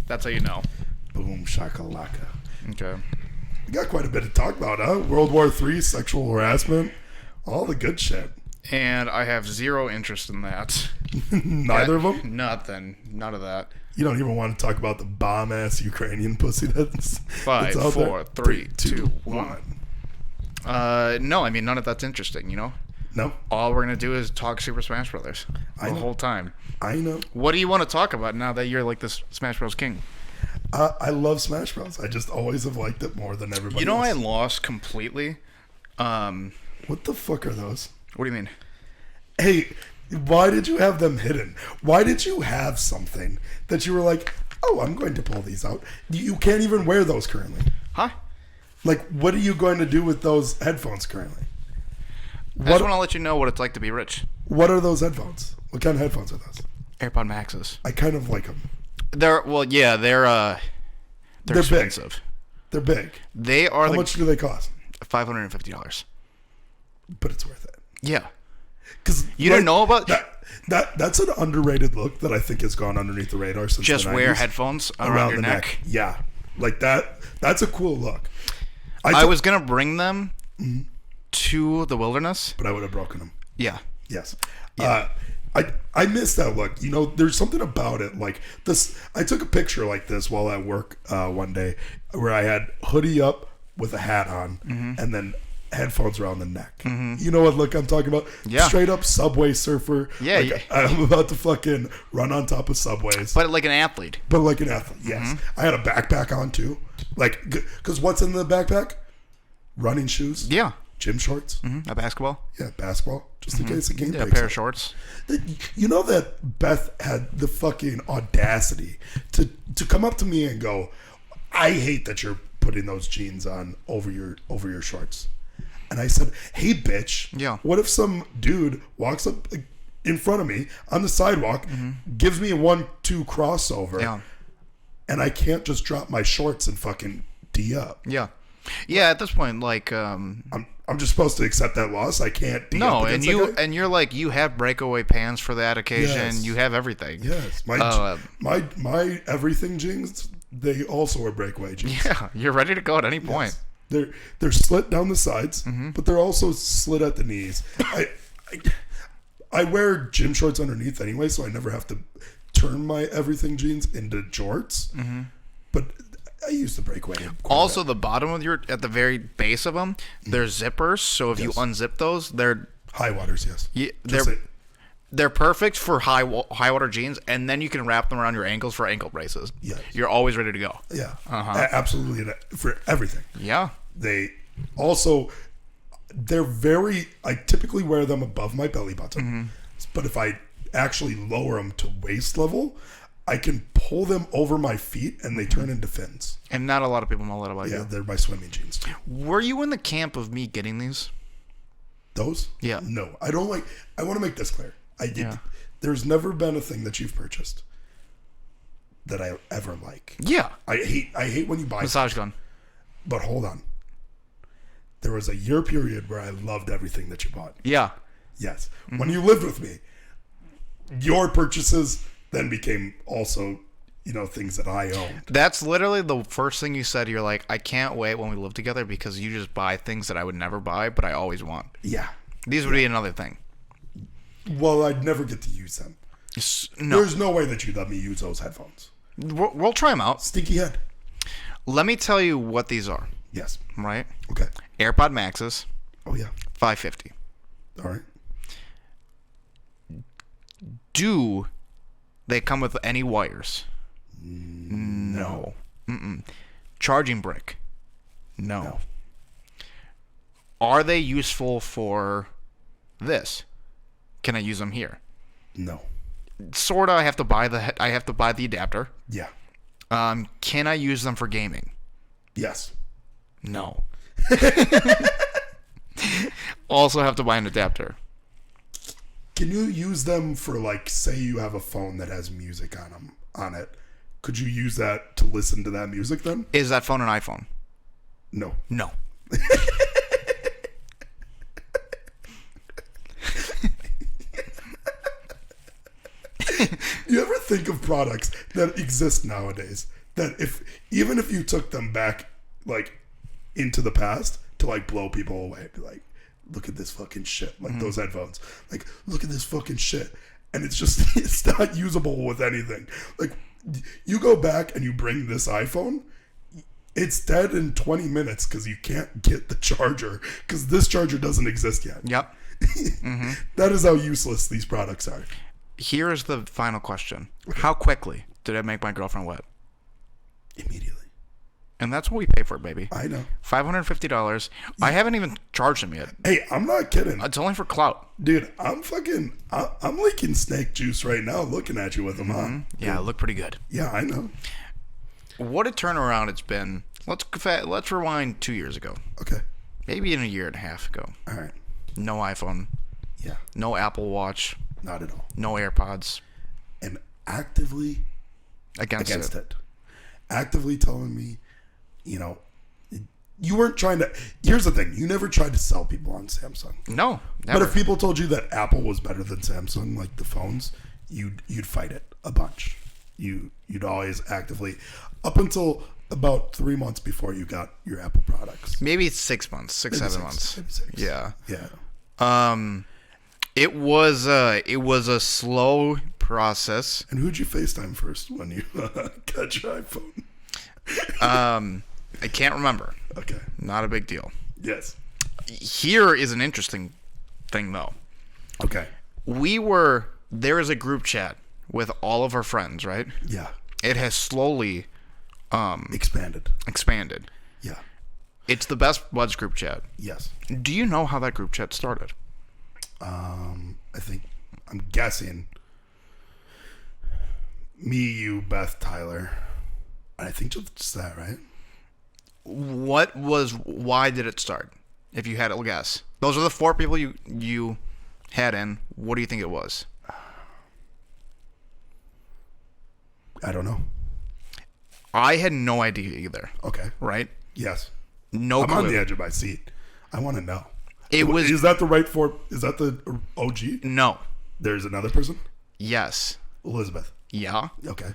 That's how you know. Boom shakalaka. Okay. We got quite a bit to talk about, huh? World War III, sexual harassment, all the good shit. And I have zero interest in that. Neither of them? Nothing. None of that. You don't even want to talk about the bomb-ass Ukrainian pussy that's 5, out 4, there? 3, 2, 1. No, I mean, none of that's interesting, you know? No? All we're going to do is talk Super Smash Brothers the whole time. I know. What do you want to talk about now that you're like this Smash Bros. King? I love Smash Bros. I just always have liked it more than everybody else. I lost completely. What the fuck are those? What do you mean? Hey, why did you have them hidden? Why did you have something that you were like, oh, I'm going to pull these out? You can't even wear those currently. Huh? Like, what are you going to do with those headphones currently? I just want to let you know what it's like to be rich. What are those headphones? What kind of headphones are those? AirPod Maxes. I kind of like them. They're expensive. They're big. They are. How much do they cost? $550. But it's worth it. Yeah. Because you didn't know about that's an underrated look that I think has gone underneath the radar since just the 90s. Wear headphones around your neck. Yeah, like that. That's a cool look. I was gonna bring them to the wilderness, but I would have broken them. Yeah. Yes. Yeah. I miss that look. You know, there's something about it. Like this, I took a picture like this while at work one day, where I had hoodie up with a hat on, and then headphones around the neck. You know what look I'm talking about? Yeah. Straight up subway surfer. Yeah. Like, I'm about to fucking run on top of subways. But like an athlete. Yes. I had a backpack on too. Like, because what's in the backpack? Running shoes. Yeah. Gym shorts. A basketball. Yeah, basketball. Just in case the game Yeah, a breaks pair up. of shorts. You know that Beth had the fucking audacity to come up to me and go, I hate that you're putting those jeans on over your shorts. And I said, hey, bitch. Yeah. What if some dude walks up in front of me on the sidewalk, gives me a 1-2 crossover, Yeah. and I can't just drop my shorts and fucking D up? Yeah. Yeah, at this point, like, I'm just supposed to accept that loss. I can't D up against that guy? you're like, you have breakaway pants for that occasion. Yes. You have everything. Yes. My everything jeans, they also are breakaway jeans. Yeah, you're ready to go at any point. Yes. They're slit down the sides, but they're also slit at the knees. I wear gym shorts underneath anyway, so I never have to turn my everything jeans into jorts. But I use the breakaway. Also, the bottom of at the very base of them, they're zippers. So if you unzip those, they're high waters. Yes, they're perfect for high water jeans, and then you can wrap them around your ankles for ankle braces. Yes. You're always ready to go. Yeah, absolutely, for everything. Yeah. They also, I typically wear them above my belly button, but if I actually lower them to waist level, I can pull them over my feet and they turn into fins. And not a lot of people know that about you. Yeah, they're my swimming jeans too. Were you in the camp of me getting these? Those? Yeah. No, I don't like. I want to make this clear. There's never been a thing that you've purchased that I ever like. Yeah. I hate when you buy massage gun. But hold on. There was a year period where I loved everything that you bought. Yeah. Yes. When you lived with me, your purchases then became also, things that I owned. That's literally the first thing you said. You're like, I can't wait when we live together because you just buy things that I would never buy, but I always want. Yeah. These would be another thing. Well, I'd never get to use them. No. There's no way that you'd let me use those headphones. We'll try them out. Stinky head. Let me tell you what these are. Yes. Right? Okay. AirPod Maxes. Oh, yeah. $550. All right. Do they come with any wires? No. Charging brick? No. Are they useful for this? Can I use them here? No. Sorta. I have to buy the adapter. Yeah. Can I use them for gaming? Yes. No. Also have to buy an adapter. Can you use them for, like, say you have a phone that has music on it? Could you use that to listen to that music then? Is that phone an iPhone? No. No. You ever think of products that exist nowadays that even if you took them back like into the past to like blow people away, be like, look at this fucking shit, like those headphones, like look at this fucking shit, and it's not usable with anything. Like you go back and you bring this iPhone, it's dead in 20 minutes because you can't get the charger because this charger doesn't exist yet. Yep. That is how useless these products are. Here is the final question. How quickly did I make my girlfriend wet? Immediately. And that's what we pay for, baby. I know. $550. I haven't even charged him yet. Hey, I'm not kidding. It's only for clout. Dude, I'm leaking snake juice right now looking at you with them on. Yeah, it looked pretty good. Yeah, I know. What a turnaround it's been. Let's rewind 2 years ago. Okay. Maybe in a year and a half ago. All right. No iPhone. Yeah. No Apple Watch. Not at all. No AirPods. And actively Against it. Actively telling me, you know, you weren't trying to. Here's the thing: you never tried to sell people on Samsung. No, never. But if people told you that Apple was better than Samsung, like the phones, you'd fight it a bunch. You'd always actively, up until about 3 months before you got your Apple products. Maybe 6 months, Maybe 7 months. Maybe 6. Yeah. Yeah. It was a slow process. And who'd you FaceTime first when you got your iPhone? I can't remember. Okay. Not a big deal. Yes. Here is an interesting thing, though. Okay. There is a group chat with all of our friends, right? Yeah. It has slowly Expanded. Yeah. It's the best buds group chat. Yes. Do you know how that group chat started? I'm guessing me, you, Beth, Tyler. I think just that, right? Why did it start? If you had to guess. Those are the 4 people you had in. What do you think it was? I don't know. I had no idea either. Okay. Right? Yes. No I'm clue. on the edge of my seat. I want to know. Was... Is that the right for... Is that the OG? No. There's another person? Yes. Elizabeth. Yeah. Okay.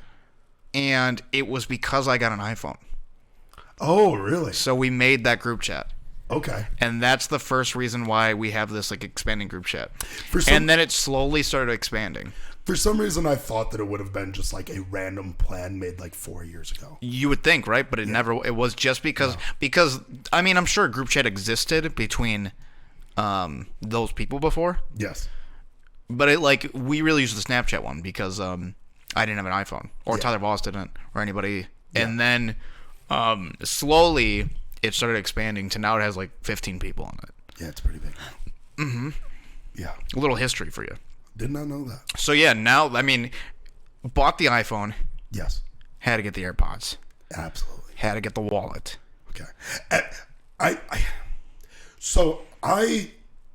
And it was because I got an iPhone. Oh, really? So we made that group chat. Okay. And that's the first reason why we have this like expanding group chat. And then it slowly started expanding. For some reason, I thought that it would have been just like a random plan made like 4 years ago. You would think, right? But it never. It was just because I mean, I'm sure a group chat existed between those people before. Yes. But we really used the Snapchat one because I didn't have an iPhone, or Tyler Voss didn't, or anybody. Yeah. And then slowly it started expanding to now it has like 15 people on it. Yeah, it's pretty big. Mm-hmm. Yeah. A little history for you. Did not know that. So yeah, now I mean, bought the iPhone. Yes. Had to get the AirPods. Absolutely. Had to get the wallet. Okay. So I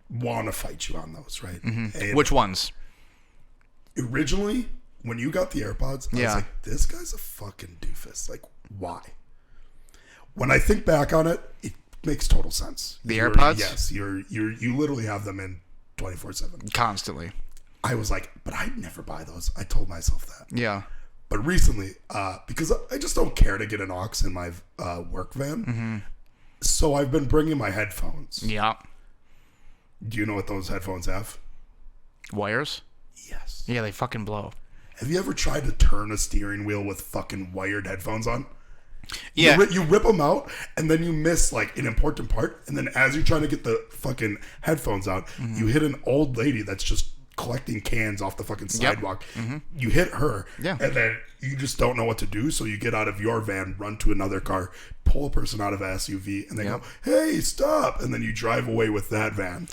want to fight you on those, right? Mm-hmm. Which ones? Originally, when you got the AirPods, I was like, this guy's a fucking doofus. Like, why? When I think back on it, it makes total sense. The AirPods? Yes. You literally have them in 24/7. Constantly. I was like, but I'd never buy those. I told myself that. Yeah. But recently, because I just don't care to get an aux in my work van, so I've been bringing my headphones. Yeah. Do you know what those headphones have? Wires? Yes. Yeah, they fucking blow. Have you ever tried to turn a steering wheel with fucking wired headphones on? Yeah. You rip them out, and then you miss like an important part, and then as you're trying to get the fucking headphones out, you hit an old lady that's just collecting cans off the fucking sidewalk. You hit her, and then you just don't know what to do, so you get out of your van, run to another car, pull a person out of an SUV, and they go, hey, stop, and then you drive away with that van.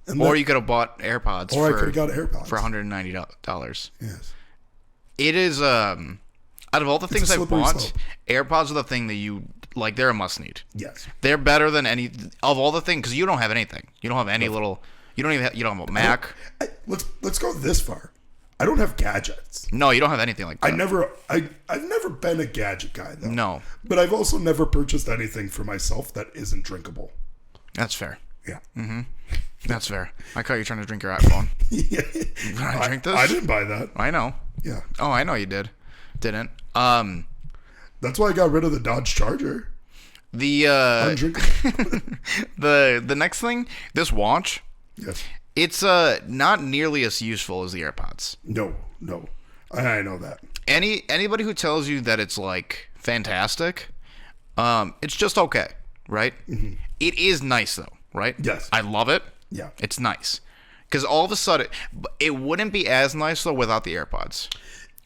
And or you could have bought AirPods. Or I could have got AirPods. For $190. Yes. It is, out of all the things I've bought, slope. AirPods are the thing that you, like, they're a must-need. Yes. They're better than any, of all the things, because you don't have anything. You don't have any little... You don't have a Mac. Let's go this far. I don't have gadgets. No, you don't have anything like that. I've never been a gadget guy though. No. But I've also never purchased anything for myself that isn't drinkable. That's fair. Yeah. That's fair. I caught you trying to drink your iPhone. Yeah. You want to drink this? I didn't buy that. I know. Yeah. Oh, I know you did. Didn't. That's why I got rid of the Dodge Charger. The Undrinkable. the next thing, this watch, Yes. it's not nearly as useful as the AirPods. No. I know that. Anybody who tells you that it's like fantastic, it's just okay, right? Mm-hmm. It is nice though, right? Yes. I love it. Yeah. It's nice. Because all of a sudden, it wouldn't be as nice though without the AirPods.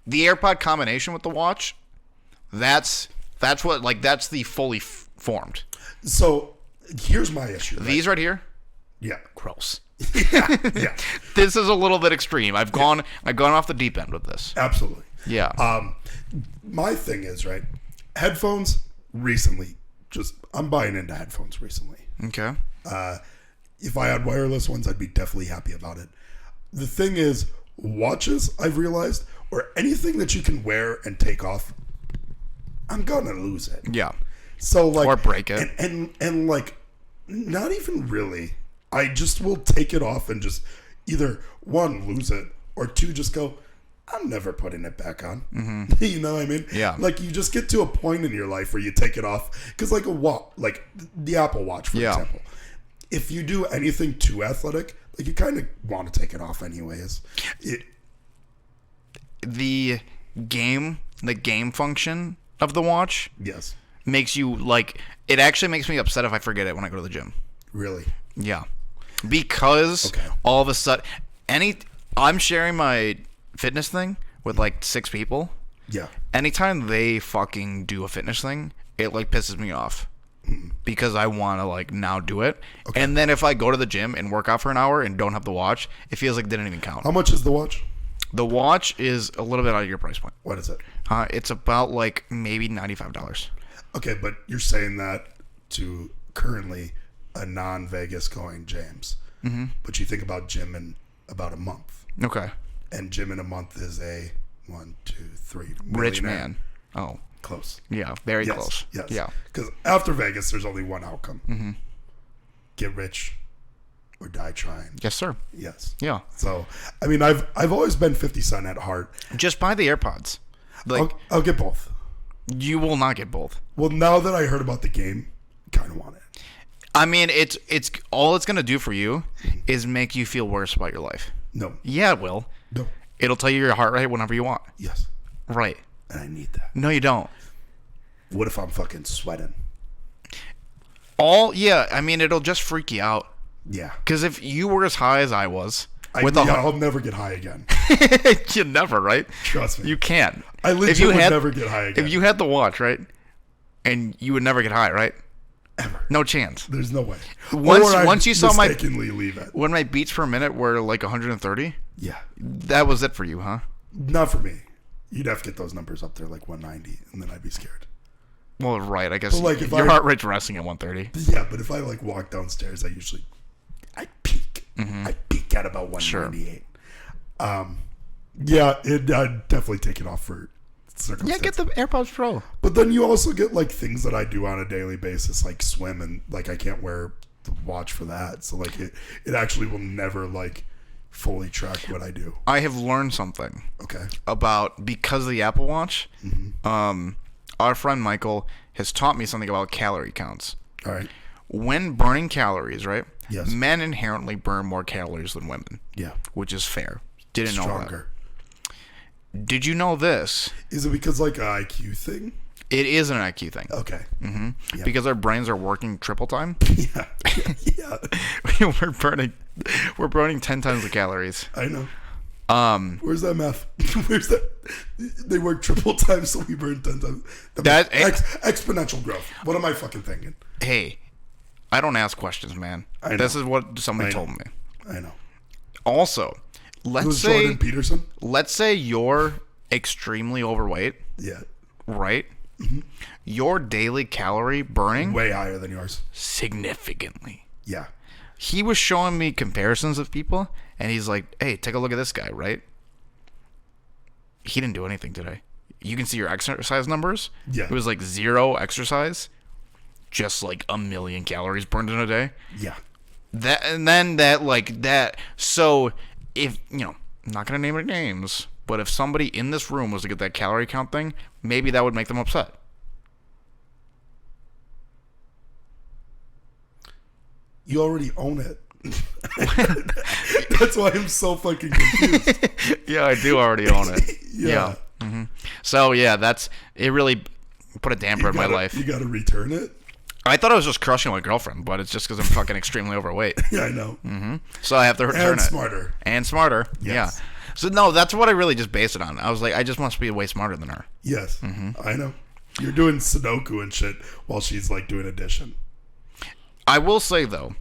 The AirPod combination with the watch, that's what, like, that's the fully formed. So here's my issue. Right? These right here, Yeah. gross. Yeah. This is a little bit extreme. I've gone off the deep end with this. Absolutely. Yeah. My thing is, right, headphones recently, I'm buying into headphones recently. Okay. If I had wireless ones, I'd be definitely happy about it. The thing is, watches, I've realized, or anything that you can wear and take off, I'm gonna lose it. Yeah. So like, Or break it. And like, not even really. I just will take it off and just either one, lose it, or two, just go, I'm never putting it back on. Mm-hmm. You know what I mean? Yeah. Like, you just get to a point in your life where you take it off. Because like like the Apple Watch, for example, if you do anything too athletic, like, you kind of want to take it off anyways. The game function of the watch Yes. makes you, like, it actually makes me upset if I forget it when I go to the gym. Really? Yeah. Because all of a sudden, I'm sharing my fitness thing with like 6 people. Yeah. Anytime they fucking do a fitness thing, it like pisses me off. Because I want to like now do it. Okay. And then if I go to the gym and work out for an hour and don't have the watch, it feels like it didn't even count. How much is the watch? The watch is a little bit out of your price point. What is it? It's about like maybe $95. Okay, but you're saying that to currently a non-Vegas going James. Mm-hmm. But you think about gym in about a month. Okay. And gym in a month is a 1, 2, 3 Rich millionaire. man. Oh. Close. Yeah, very close. Yes. Yeah. Because after Vegas, there's only one outcome. Mm-hmm. Get rich or die trying. Yes, sir. Yes. Yeah. So, I mean, I've always been 50 Cent at heart. Just buy the AirPods. Like, I'll get both. You will not get both. Well, now that I heard about the game, kind of want it. I mean, it's all it's gonna do for you is make you feel worse about your life. No. Yeah, it will. No. It'll tell you your heart rate whenever you want. Yes. Right. And I need that. No, you don't. What if I'm fucking sweating? Yeah, I mean, it'll just freak you out. Yeah. Because if you were as high as I was, I'll never get high again. you never, right? Trust me. You can't. I legit would never get high again. If you had the watch, right, and you would never get high, right? Ever. No chance. There's no way. Once you saw mistakenly leave it. When my beats per minute were like 130, yeah, that was it for you, huh? Not for me. You'd have to get those numbers up there like 190, and then I'd be scared. Well, right. I guess like your heart rate's resting at 130. Yeah, but if I like walk downstairs, I peak. I peak at about 198. Sure. Yeah, I'd definitely take it off for circumstances. Yeah, get the AirPods Pro. But then you also get like things that I do on a daily basis, like swim, and like I can't wear the watch for that. So like it actually will never like fully track what I do. I have learned something. Okay. Because of the Apple Watch. Mm-hmm. Our friend Michael has taught me something about calorie counts. All right. When burning calories, right? Yes. Men inherently burn more calories than women. Yeah. Which is fair. Didn't know Stronger. that. Did you know this? Is it because like an IQ thing? It is an IQ thing. Okay. Mm-hmm. Yeah. Because our brains are working triple time. Yeah. we're burning 10 times the calories. I know. Where's that math? Where's that? They work triple time, so we burn 10 times. Exponential growth. What am I fucking thinking? Hey, I don't ask questions, man. This is what somebody told me. I know. Also, let's say Jordan Peterson. Let's say you're extremely overweight. Yeah. Right? Mm-hmm. Your daily calorie burning way higher than yours. Significantly. Yeah. He was showing me comparisons of people, and he's like, hey, take a look at this guy, right? He didn't do anything today. You can see your exercise numbers. Yeah. It was like 0 exercise, just like 1 million calories burned in a day. Yeah. That and then that like that. So if I'm not gonna name any names, but if somebody in this room was to get that calorie count thing, maybe that would make them upset. You already own it. That's why I'm so fucking confused. Yeah, I do already own it. Yeah. So yeah, that's it. Really put a damper in my life. You got to return it. I thought I was just crushing my girlfriend, but it's just because I'm fucking extremely overweight. Yeah, I know. So I have to return And it. smarter. And smarter. Yes. Yeah. So no, that's what I really just based it on. I was like, I just must be way smarter than her. Yes, I know. You're doing Sudoku and shit while she's like doing addition. I will say though,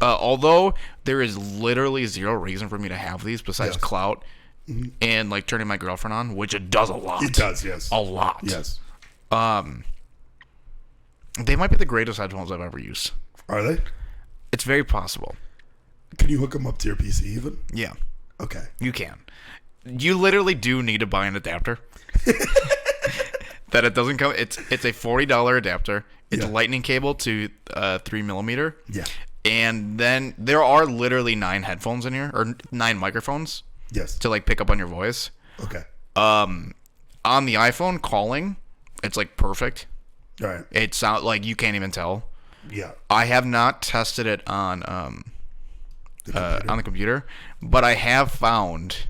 although there is literally zero reason for me to have these besides clout and like turning my girlfriend on, which it does a lot. It does, yes. A lot. Yes. They might be the greatest headphones I've ever used. Are they? It's very possible. Can you hook them up to your PC even? Yeah. Okay. You can. You literally do need to buy an adapter. That it doesn't come. It's a $40 adapter. It's lightning cable to 3mm. Yeah. And then there are literally 9 headphones in here, or 9 microphones. Yes. To like pick up on your voice. Okay. On the iPhone, calling, it's like perfect. All right. It sounds like you can't even tell. Yeah. I have not tested it on the computer, but I have found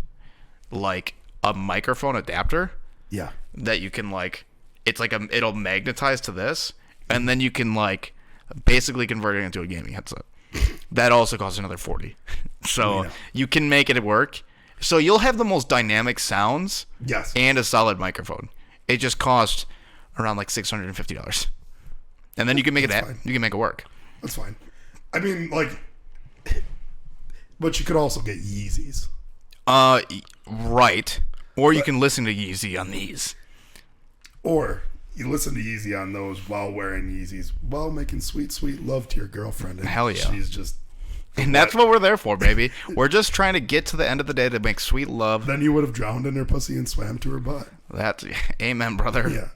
like a microphone adapter. Yeah. That you can like, it's like it'll magnetize to this, and then you can like basically convert it into a gaming headset. That also costs another $40. So you can make it work. So you'll have the most dynamic sounds. Yes. And a solid microphone. It just costs around like $650. And then you can make you can make it work. That's fine. I mean, like, but you could also get Yeezys. Right. Or you can listen to Yeezy on these. Or you listen to Yeezy on those while wearing Yeezys, while making sweet, sweet love to your girlfriend. And hell yeah. She's just... And that's what we're there for, baby. We're just trying to get to the end of the day to make sweet love. Then you would have drowned in her pussy and swam to her butt. That's... Amen, brother. Yeah.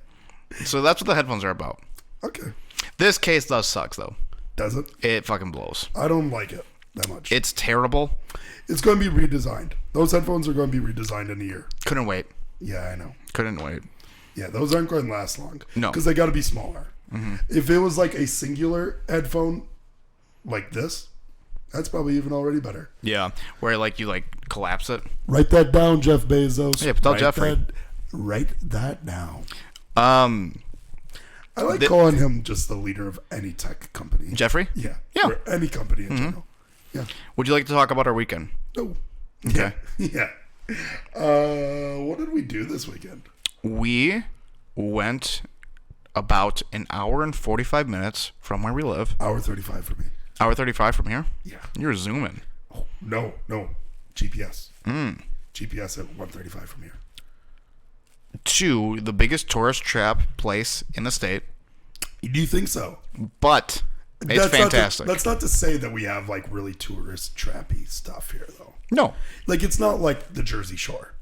So that's what the headphones are about. Okay. This case does suck, though. Does it? It fucking blows. I don't like it that much. It's terrible. It's going to be redesigned. Those headphones are going to be redesigned in a year. Couldn't wait. Yeah, I know. Couldn't wait. Yeah, those aren't going to last long. No. Because they got to be smaller. If it was like a singular headphone like this, that's probably even already better. Yeah, where like you like collapse it. Write that down, Jeff Bezos. Yeah, tell Jeffrey. Write that down. I like calling him just the leader of any tech company. Jeffrey? Yeah. Yeah. Or any company in general. Yeah. Would you like to talk about our weekend? No. Okay. Yeah. What did we do this weekend? We went about an hour and 45 minutes from where we live. Hour 35 for me. Hour 35 from here? Yeah. You're zooming. Oh, no. GPS. GPS at 135 from here. To the biggest tourist trap place in the state. Do you think so? But it's fantastic. That's not to say that we have like really tourist trappy stuff here, though. No. Like it's not like the Jersey Shore.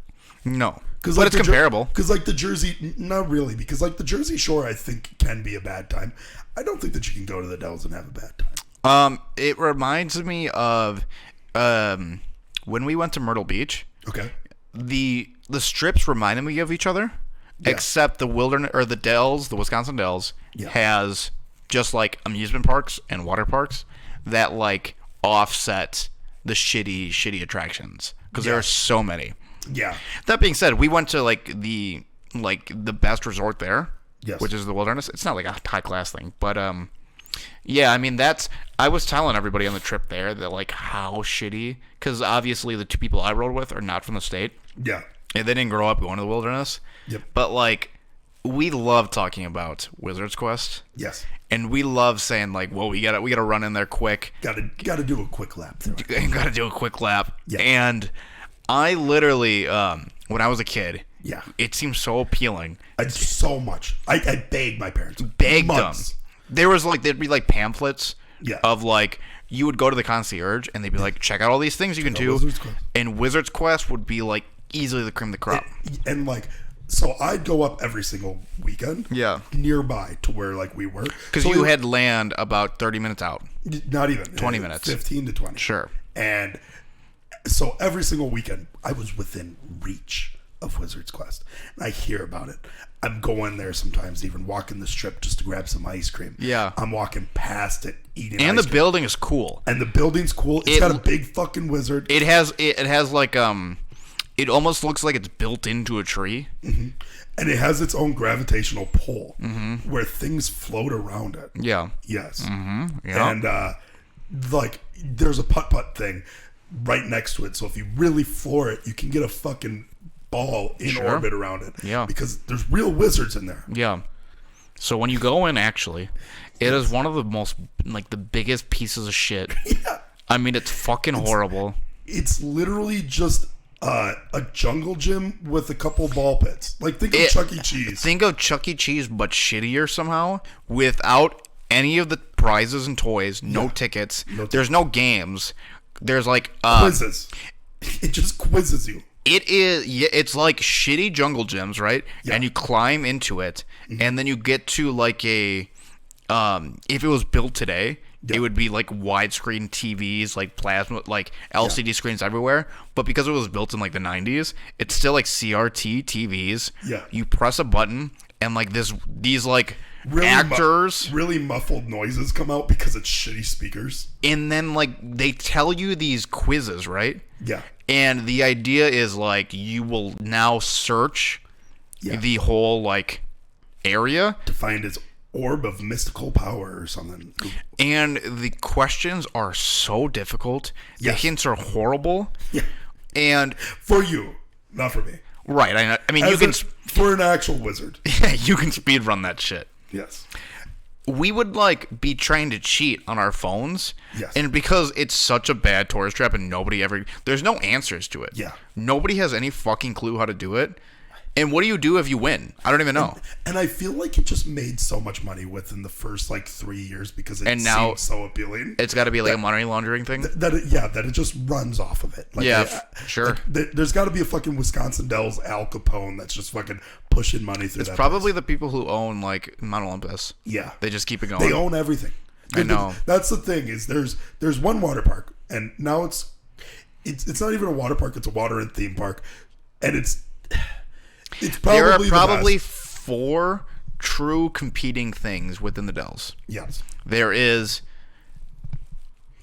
No. But like it's comparable. Because like the Jersey, not really. Because like the Jersey Shore, I think can be a bad time. I don't think that you can go to the Dells and have a bad time. It reminds me of when we went to Myrtle Beach. Okay. The strips reminded me of each other, except the wilderness or the Dells, the Wisconsin Dells, has just like amusement parks and water parks that like offset the shitty attractions because there are so many. Yeah. That being said, we went to the best resort there, which is the wilderness. It's not like a high class thing, but yeah, I mean I was telling everybody on the trip there that like how shitty, because obviously the two people I rode with are not from the state. Yeah. And they didn't grow up going to the wilderness. Yep. But like we love talking about Wizard's Quest. Yes. And we love saying like, whoa, we gotta run in there quick. Gotta do a quick lap through it. Gotta do a quick lap. Yeah. And I literally, when I was a kid, yeah, it seemed so appealing. So much. I begged my parents. Begged them. There'd be like pamphlets yeah. of like, you would go to the concierge and they'd be like, check out all these things you can do. Wizard's Quest. And Wizard's Quest would be like easily the cream of the crop. And like, so I'd go up every single weekend. Yeah. Nearby to where like we were. Because you had land about 30 minutes out. Not even 20 minutes. 15 to 20. Sure. And so every single weekend, I was within reach of Wizard's Quest. And I hear about it. I'm going there sometimes, even walking the strip just to grab some ice cream. Yeah. I'm walking past it, eating And ice the cream. building is cool. And the building's cool. It's got a big fucking wizard. It has like it almost looks like it's built into a tree. Mm-hmm. And it has its own gravitational pull where things float around it. Yeah. Yes. Mm-hmm. Yeah. And like there's a putt-putt thing right next to it. So if you really floor it, you can get a fucking ball in orbit around it. Yeah. Because there's real wizards in there. Yeah. So when you go in, actually, it is one of the most, like, the biggest pieces of shit. Yeah. I mean, it's fucking horrible. It's literally just a jungle gym with a couple ball pits. Like, think of Chuck E. Cheese. Think of Chuck E. Cheese, but shittier somehow, without any of the prizes and toys, no tickets. There's no games. There's, like... quizzes. It just quizzes you. It's like shitty jungle gyms, right? Yeah. And you climb into it, and then you get to like a, if it was built today, it would be like widescreen TVs, like plasma, like LCD screens everywhere. But because it was built in like the 90s, it's still like CRT TVs. Yeah. You press a button, and like these like Really actors, really muffled noises come out because it's shitty speakers. and then like they tell you these quizzes, right? Yeah. And the idea is like you will now search the whole like area To find its orb of mystical power or something. and the questions are so difficult. The Yes. hints are horrible. Yeah. And For you, not for me. right, I mean As for an actual wizard. you can speed run that shit. Yes. We would like be trying to cheat on our phones. Yes. And because it's such a bad tourist trap and there's no answers to it. Yeah. Nobody has any fucking clue how to do it. And what do you do if you win? I don't even know. And I feel like it just made so much money within the first like 3 years because it seemed so appealing. It's got to be like a money laundering thing. That it just runs off of it. Like, sure. Like, there's got to be a fucking Wisconsin Dells Al Capone that's just fucking pushing money through. It's that probably place. the people who own like Mount Olympus. Yeah. They just keep it going. They own everything. I know. That's the thing is there's one water park and now it's not even a water park. It's a water and theme park, and it's probably there are the probably best. 4 true competing things within the Dells. Yes. There is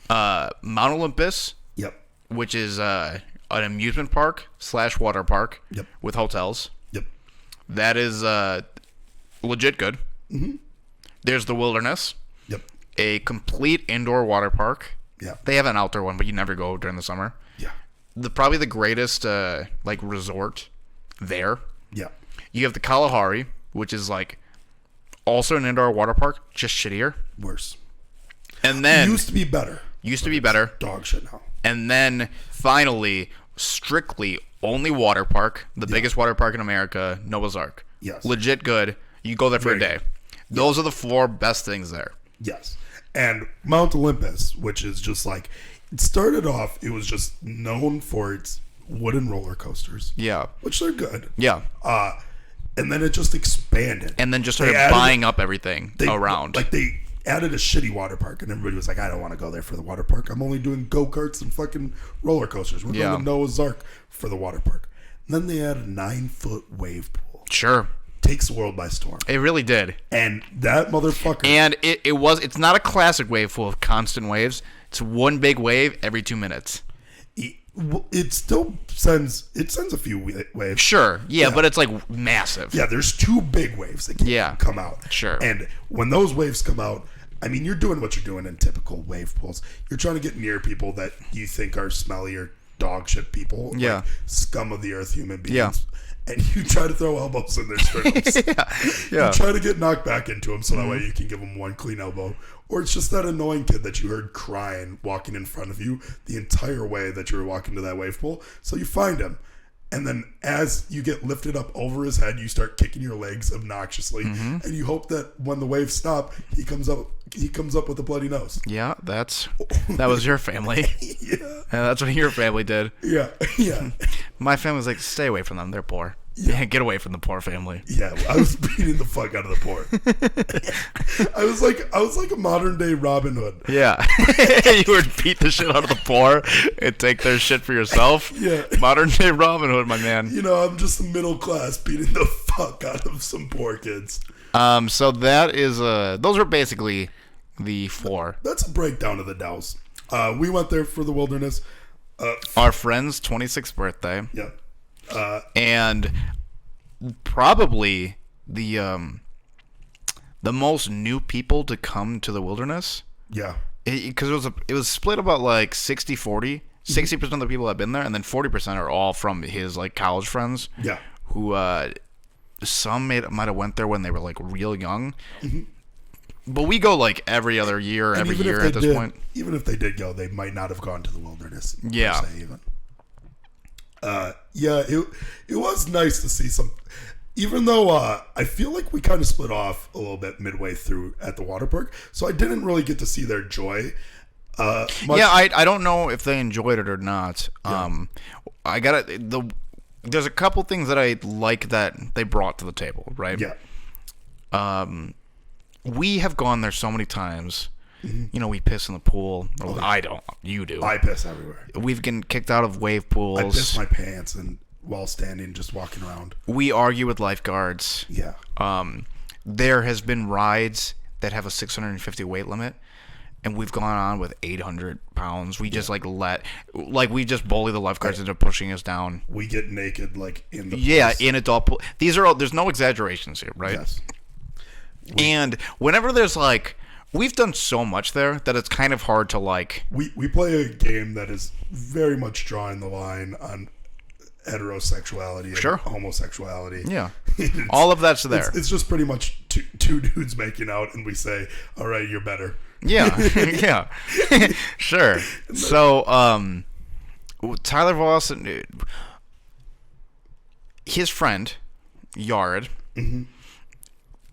Mount Olympus, Yep. which is an amusement park / water park Yep. with hotels. Yep. That is legit good. Mm-hmm. There's the Wilderness, Yep. a complete indoor water park. Yeah. They have an outdoor one, but you never go during the summer. Yeah. Probably the greatest like resort there. Yeah. You have the Kalahari, which is like also an indoor water park, just shittier. Worse. And then Used to be better. Dog shit now. And then finally, strictly only water park, the biggest water park in America, Noah's Ark. Yes. Legit good. You go there for a day. Those are the 4 best things there. Yes. And Mount Olympus, which is just like, it started off, it was just known for its wooden roller coasters. Yeah. Which they're good. Yeah. And then it just expanded. And then just started buying up everything around. Like they added a shitty water park, and everybody was like, I don't want to go there for the water park. I'm only doing go-karts and fucking roller coasters. We're going to Noah's Ark for the water park. And then they added a 9-foot wave pool. Sure. Takes the world by storm. It really did. And that motherfucker. And it's not a classic wave full of constant waves. It's one big wave every 2 minutes. It still sends a few waves. Sure. Yeah, but it's like massive. Yeah, there's 2 big waves that can come out. Sure. And when those waves come out, I mean, you're doing what you're doing in typical wave pools. You're trying to get near people that you think are smelly or dog shit people. Yeah. Like scum of the earth human beings. Yeah. And you try to throw elbows in their sternums. Yeah. You try to get knocked back into them so that way you can give them one clean elbow. Or it's just that annoying kid that you heard crying walking in front of you the entire way that you were walking to that wave pool. So you find him. And then as you get lifted up over his head, you start kicking your legs obnoxiously. And you hope that when the waves stop, he comes up with a bloody nose. Yeah, that was your family. Yeah. And that's what your family did. Yeah. Yeah. My family's like, stay away from them. They're poor. Yeah, get away from the poor family. Yeah, I was beating the fuck out of the poor. I was like a modern day Robin Hood. Yeah. You would beat the shit out of the poor and take their shit for yourself. Yeah. Modern day Robin Hood, my man. You know, I'm just a middle class beating the fuck out of some poor kids. So that is those are basically the 4. That's a breakdown of the Dows. We went there for the wilderness. Our friend's 26th birthday. Yeah. And probably the most new people to come to the wilderness. Yeah. Because it was split about like 60-40. 60% of the people have been there, and then 40% are all from his like college friends. Yeah. Who some might have went there when they were like real young. But we go like every other year, every year at this point. Even if they did go, they might not have gone to the wilderness. Yeah. Per se, even. Yeah, it was nice to see some. Even though I feel like we kind of split off a little bit midway through at the water park, so I didn't really get to see their joy. Much. Yeah, I don't know if they enjoyed it or not. Yeah. There's a couple things that I like that they brought to the table, right? Yeah. We have gone there so many times. You know, we piss in the pool. Or I don't. You do. I piss everywhere. We've been kicked out of wave pools. I piss my pants and while standing, just walking around. We argue with lifeguards. Yeah. There has been rides that have a 650 weight limit, and we've gone on with 800 pounds. We just we just bully the lifeguards into pushing us down. We get naked like in the place. In adult pool. These are all. There's no exaggerations here, right? Yes. And whenever there's like. We've done so much there that it's kind of hard to like. We play a game that is very much drawing the line on heterosexuality and homosexuality. Yeah. All of that's there. It's just pretty much two dudes making out, and we say, all right, you're better. Yeah. Yeah. Sure. So, Tyler Voss, his friend, Yard,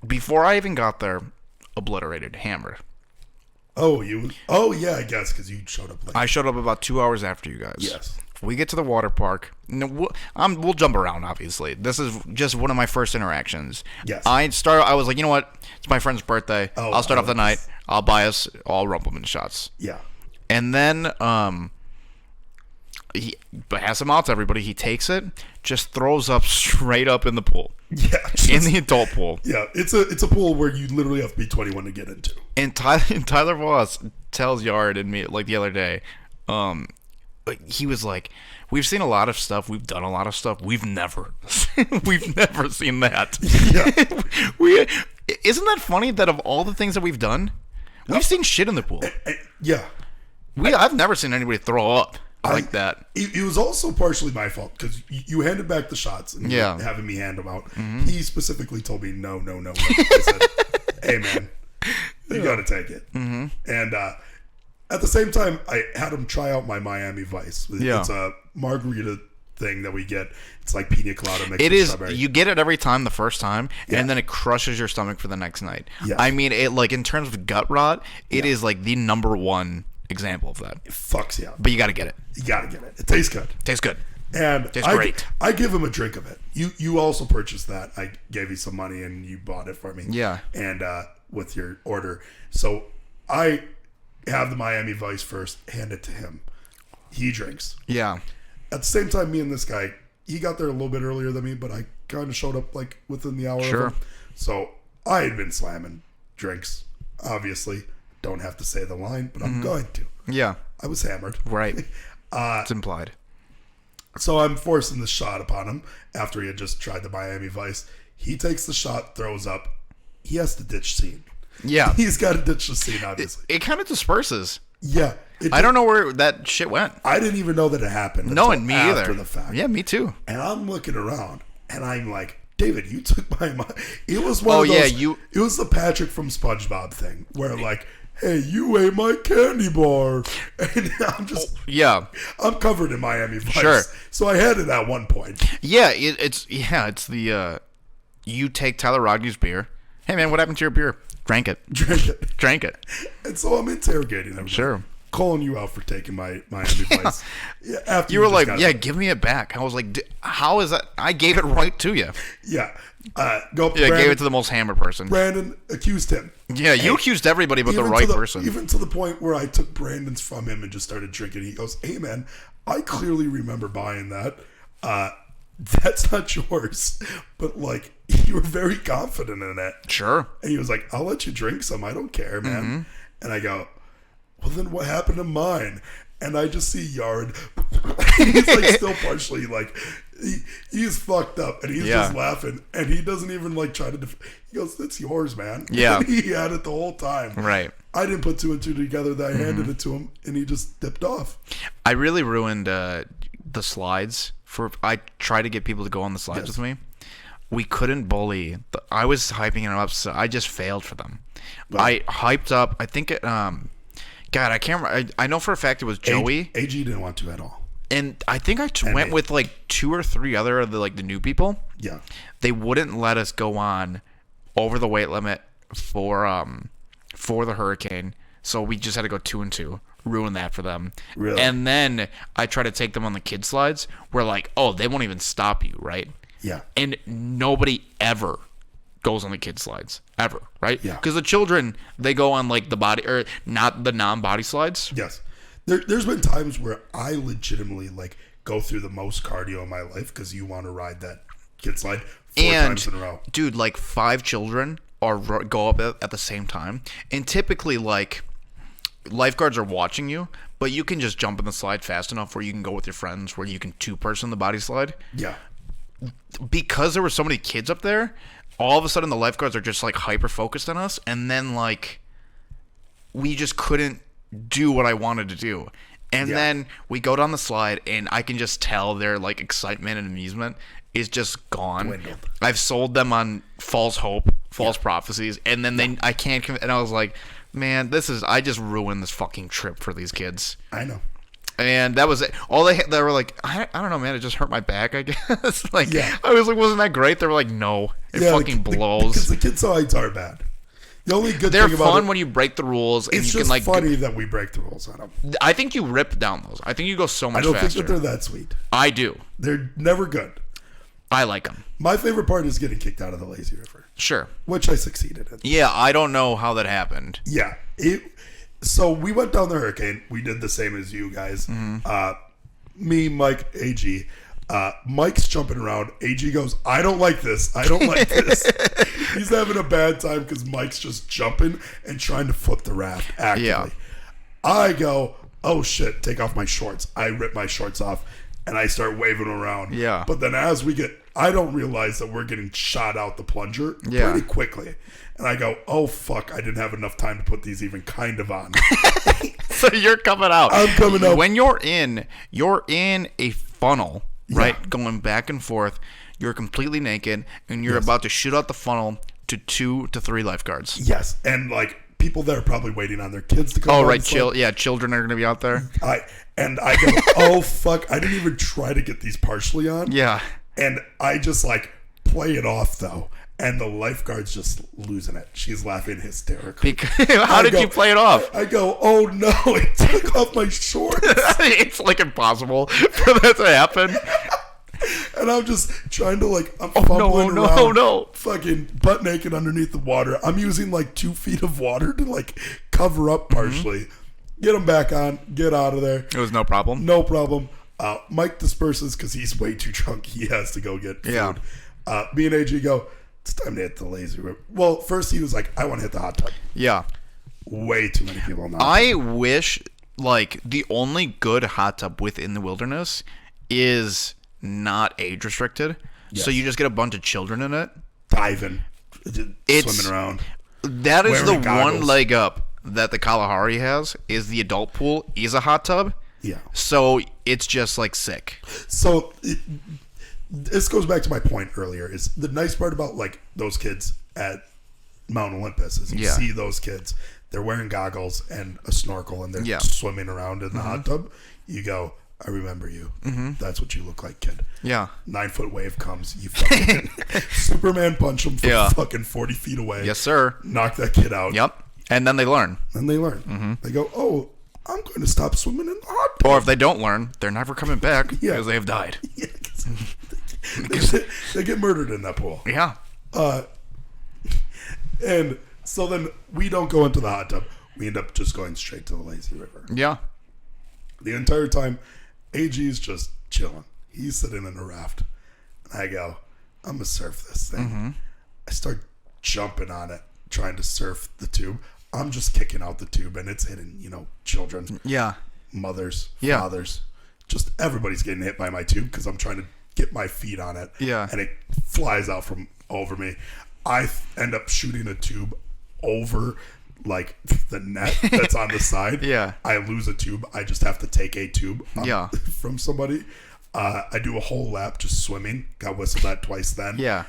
before I even got there, obliterated, hammered. Oh, yeah, I guess, because you showed up late. I showed up about 2 hours after you guys. Yes. We get to the water park. We'll jump around, obviously. This is just one of my first interactions. Yes. I was like, you know what? It's my friend's birthday. I'll start off the night. I'll buy us all Rumpleman shots. Yeah. And then he has them out to everybody. He takes it, just throws up straight up in the pool. Yeah. In the adult pool. Yeah. It's a pool where you literally have to be 21 to get into. And Tyler Voss tells Yard and me like the other day, he was like, we've seen a lot of stuff, we've done a lot of stuff, we've never seen that. Yeah. Isn't that funny that of all the things that we've done, we've seen shit in the pool. Yeah. I've never seen anybody throw up like that. It was also partially my fault because you handed back the shots and you were having me hand them out. He specifically told me no. I said, hey man, you got to take it. And at the same time, I had him try out my Miami Vice. It's a margarita thing that we get. It's like pina colada mixed with strawberry. You get it every time the first time, and then it crushes your stomach for the next night. Yes. I mean, it like in terms of gut rot, it is like the number one example of that. It fucks you up. But you got to get it. You got to get it. It tastes good. Tastes good. And tastes great. I give him a drink of it. You also purchased that. I gave you some money and you bought it for me. Yeah. And with your order. So I have the Miami Vice first, hand it to him. He drinks. Yeah. At the same time, me and this guy, he got there a little bit earlier than me, but I kind of showed up like within the hour of him. So I had been slamming drinks. Obviously, don't have to say the line, but I'm going to. Yeah. I was hammered. Right. It's implied. So I'm forcing the shot upon him after he had just tried the Miami Vice. He takes the shot, throws up. He has to ditch scene. Yeah. He's got to ditch the scene, obviously. It kind of disperses. Yeah. I don't know where that shit went. I didn't even know that it happened. No, and me after either. The fact. Yeah, me too. And I'm looking around, and I'm like, David, you took my mind. It was one of those. Yeah, it was the Patrick from SpongeBob thing, where like, hey, you ate my candy bar. And I'm just... Yeah. I'm covered in Miami Vice. Sure. So I had it at one point. Yeah, it's the... you take Tyler Rodney's beer. Hey, man, what happened to your beer? Drank it. Drink it. Drank it. And so I'm interrogating him. Sure. calling you out for taking my advice. Yeah, after You were just like, got yeah, it. give me it back. I was like, how is that? I gave it right to you. Yeah. Go up to Yeah, I Brandon. gave it to the most hammered person. Brandon accused him. Yeah, you accused everybody but the Even right to person. Even to the point where I took Brandon's from him and just started drinking. He goes, "Hey man, I clearly remember buying that. That's not yours, but like you were very confident in it." Sure. And he was like, "I'll let you drink some. I don't care, man." Mm-hmm. And I go, "Well, then what happened to mine?" And I just see Yard. He's like still partially like he's fucked up, and he's just laughing, and he doesn't even like try to. He goes, "That's yours, man." Yeah. And he had it the whole time. Right. I didn't put two and two together. That I handed it to him, and he just dipped off. I really ruined the slides. I tried to get people to go on the slides with me. We couldn't bully. I was hyping it up, so I just failed for them. Right. I hyped up. I think it. God, I can't remember. I know for a fact it was Joey. AG didn't want to at all. And I think I went with like 2 or 3 other of the new people. Yeah. They wouldn't let us go on over the weight limit for the hurricane, so we just had to go 2 and 2. Ruin that for them. Really? And then I try to take them on the kid slides. We're like, oh, they won't even stop you, right? Yeah. And nobody ever goes on the kid slides ever, right? Yeah. Because the children, they go on like the body or not the non-body slides. Yes. There's been times where I legitimately like go through the most cardio in my life because you want to ride that kid slide 4 times in a row. Dude, like 5 children go up at the same time, and typically like lifeguards are watching you, but you can just jump in the slide fast enough where you can go with your friends, where you can 2-person the body slide. Yeah. Because there were so many kids up there, all of a sudden the lifeguards are just like hyper focused on us, and then like we just couldn't do what I wanted to do. And then we go down the slide, and I can just tell their like excitement and amusement is just gone. Dwindled. I've sold them on false hope, false prophecies, and then I can't. And I was like, man, I just ruined this fucking trip for these kids. I know. And that was it. All they were like, I don't know, man. It just hurt my back, I guess. Like, Yeah. I was like, wasn't that great? They were like, no, it fucking blows. Because the kid sides are bad. The only good They're thing about fun it, when you break the rules, and it's you just can like. funny that we break the rules on them. I think you rip down those. I think you go so much I don't faster. think that they're that sweet. I do. They're never good. I like them. My favorite part is getting kicked out of the lazy river, Sure. which I succeeded in. Yeah, I don't know how that happened. Yeah. So we went down the hurricane. We did the same as you guys. Me, Mike, AG. Mike's jumping around. AG goes, I don't like this. I don't like this. He's having a bad time because Mike's just jumping and trying to flip the raft actively. Yeah. I go, oh shit, take off my shorts. I rip my shorts off and I start waving around. Yeah. But then as we get, I don't realize that we're getting shot out the plunger Yeah. pretty quickly. And I go, oh fuck, I didn't have enough time to put these even kind of on. So you're coming out. I'm coming out. When you're in a funnel, right? Going back and forth. You're completely naked, and you're about to shoot out the funnel to 2 to 3 lifeguards. Yes. And like people that are probably waiting on their kids to come. Oh, down right. the slide. Yeah, children are going to be out there. I go, oh fuck, I didn't even try to get these partially on. Yeah. And I just like play it off though. And the lifeguard's just losing it. She's laughing hysterically. How did you play it off? I go, oh no, it took off my shorts. It's like impossible for that to happen. And I'm just trying to like, I'm fumbling around, fucking butt naked underneath the water. I'm using like 2 feet of water to like cover up partially. Get him back on, get out of there. It was no problem. No problem. Mike disperses because he's way too drunk. He has to go get food. Yeah. Me and AG go, it's time to hit the lazy river. Well, first he was like, I want to hit the hot tub. Yeah. Way too many people in the hot I wish, like, the only good hot tub within the wilderness is not age restricted. Yes. So you just get a bunch of children in it. diving, swimming around. That is the Wearing goggles. one leg up that the Kalahari has, is the adult pool is a hot tub. Yeah. So it's just like sick. So this goes back to my point earlier. Is the nice part about like those kids at Mount Olympus is you see those kids, they're wearing goggles and a snorkel and they're swimming around in the hot tub. You go, I remember you. That's what you look like, kid. Yeah. 9-foot wave comes. You fucking Superman punch them from fucking 40 feet away. Yes, sir. Knock that kid out. Yep. And then they learn. And they learn. They go, oh, I'm going to stop swimming in the hot tub. Or if they don't learn, they're never coming back Yeah. because they have died. Yeah, 'cause they get murdered in that pool. Yeah. And so then we don't go into the hot tub. We end up just going straight to the lazy river. Yeah. The entire time, AG's just chilling. He's sitting in a raft. And I go, I'm going to surf this thing. Mm-hmm. I start jumping on it, trying to surf the tube. I'm just kicking out the tube, and it's hitting, children, Yeah. mothers, Yeah. fathers. Just everybody's getting hit by my tube because I'm trying to get my feet on it. Yeah. And it flies out from over me. I end up shooting a tube over like the net that's on the side. Yeah. I lose a tube. I just have to take a tube from somebody. I do a whole lap just swimming. Got whistled at twice then. Yeah.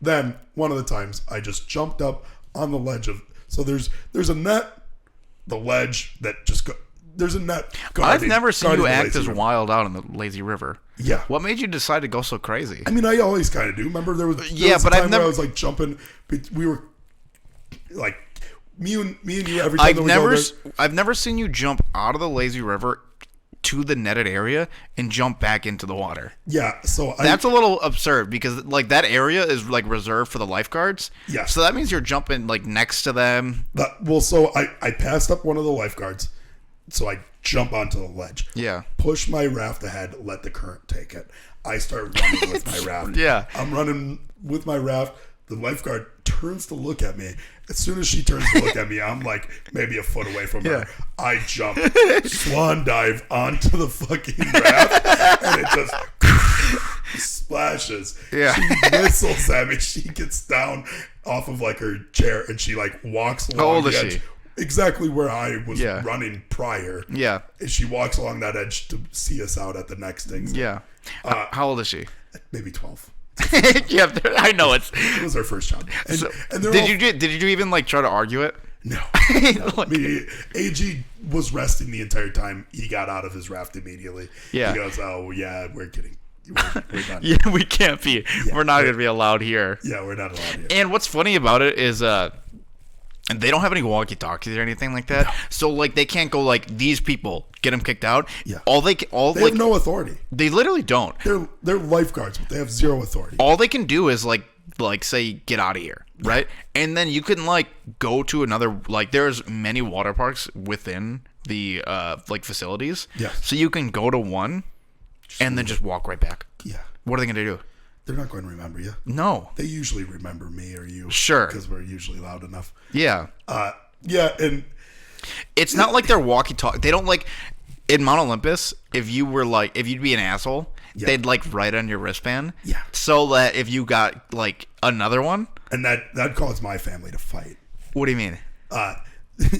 Then one of the times I just jumped up on the ledge of, so there's a net, the ledge that just go, there's a net. I've never seen you act as river. wild out in the lazy river. Yeah. What made you decide to go so crazy? I mean, I always kind of do. Remember there was Yeah, was but a I've time where never- I was like jumping. We were like me and you every time that we go there. I've never seen you jump out of the lazy river to the netted area and jump back into the water. Yeah, so That's a little absurd because like that area is like reserved for the lifeguards. Yeah. So that means you're jumping like next to them. So I passed up one of the lifeguards, so I jump onto the ledge. Yeah. Push my raft ahead, let the current take it. I start running with my raft. Yeah. I'm running with my raft. The lifeguard turns to look at me. As soon as she turns to look at me, I'm like maybe a foot away from her. I jump, swan dive onto the fucking raft, and it just splashes. Yeah. She whistles at me. She gets down off of like her chair, and she like walks along How old the is edge. she? Exactly where I was Yeah. running prior. Yeah. And she walks along that edge to see us out at the next thing. Yeah. How old is she? Maybe 12. Yeah, I know it's. It was our first job. And, So, and they're did you even like try to argue it? No. Like- AG was resting the entire time. He got out of his raft immediately. Yeah. He goes, oh, yeah, we're kidding. We're done. Yeah, we can't be. We're not going to be allowed here. Yeah, we're not allowed here. And what's funny about it is and they don't have any walkie-talkies or anything like that. No. So like they can't go like these people get them kicked out. Yeah. They have no authority. They literally don't. They're lifeguards, but they have zero authority. All they can do is like say get out of here, right? And then you can like go to another, like there's many water parks within the like facilities. Yeah. So you can go to one and then just walk right back. Yeah. What are they going to do? They're not going to remember you. No. They usually remember me or you. Sure. Because we're usually loud enough. Yeah. Yeah, and It's not like they're walkie-talkie. They don't like in Mount Olympus. If you'd be an asshole, they'd like write on your wristband. Yeah. So that if you got like another one, and that caused my family to fight. what do you mean?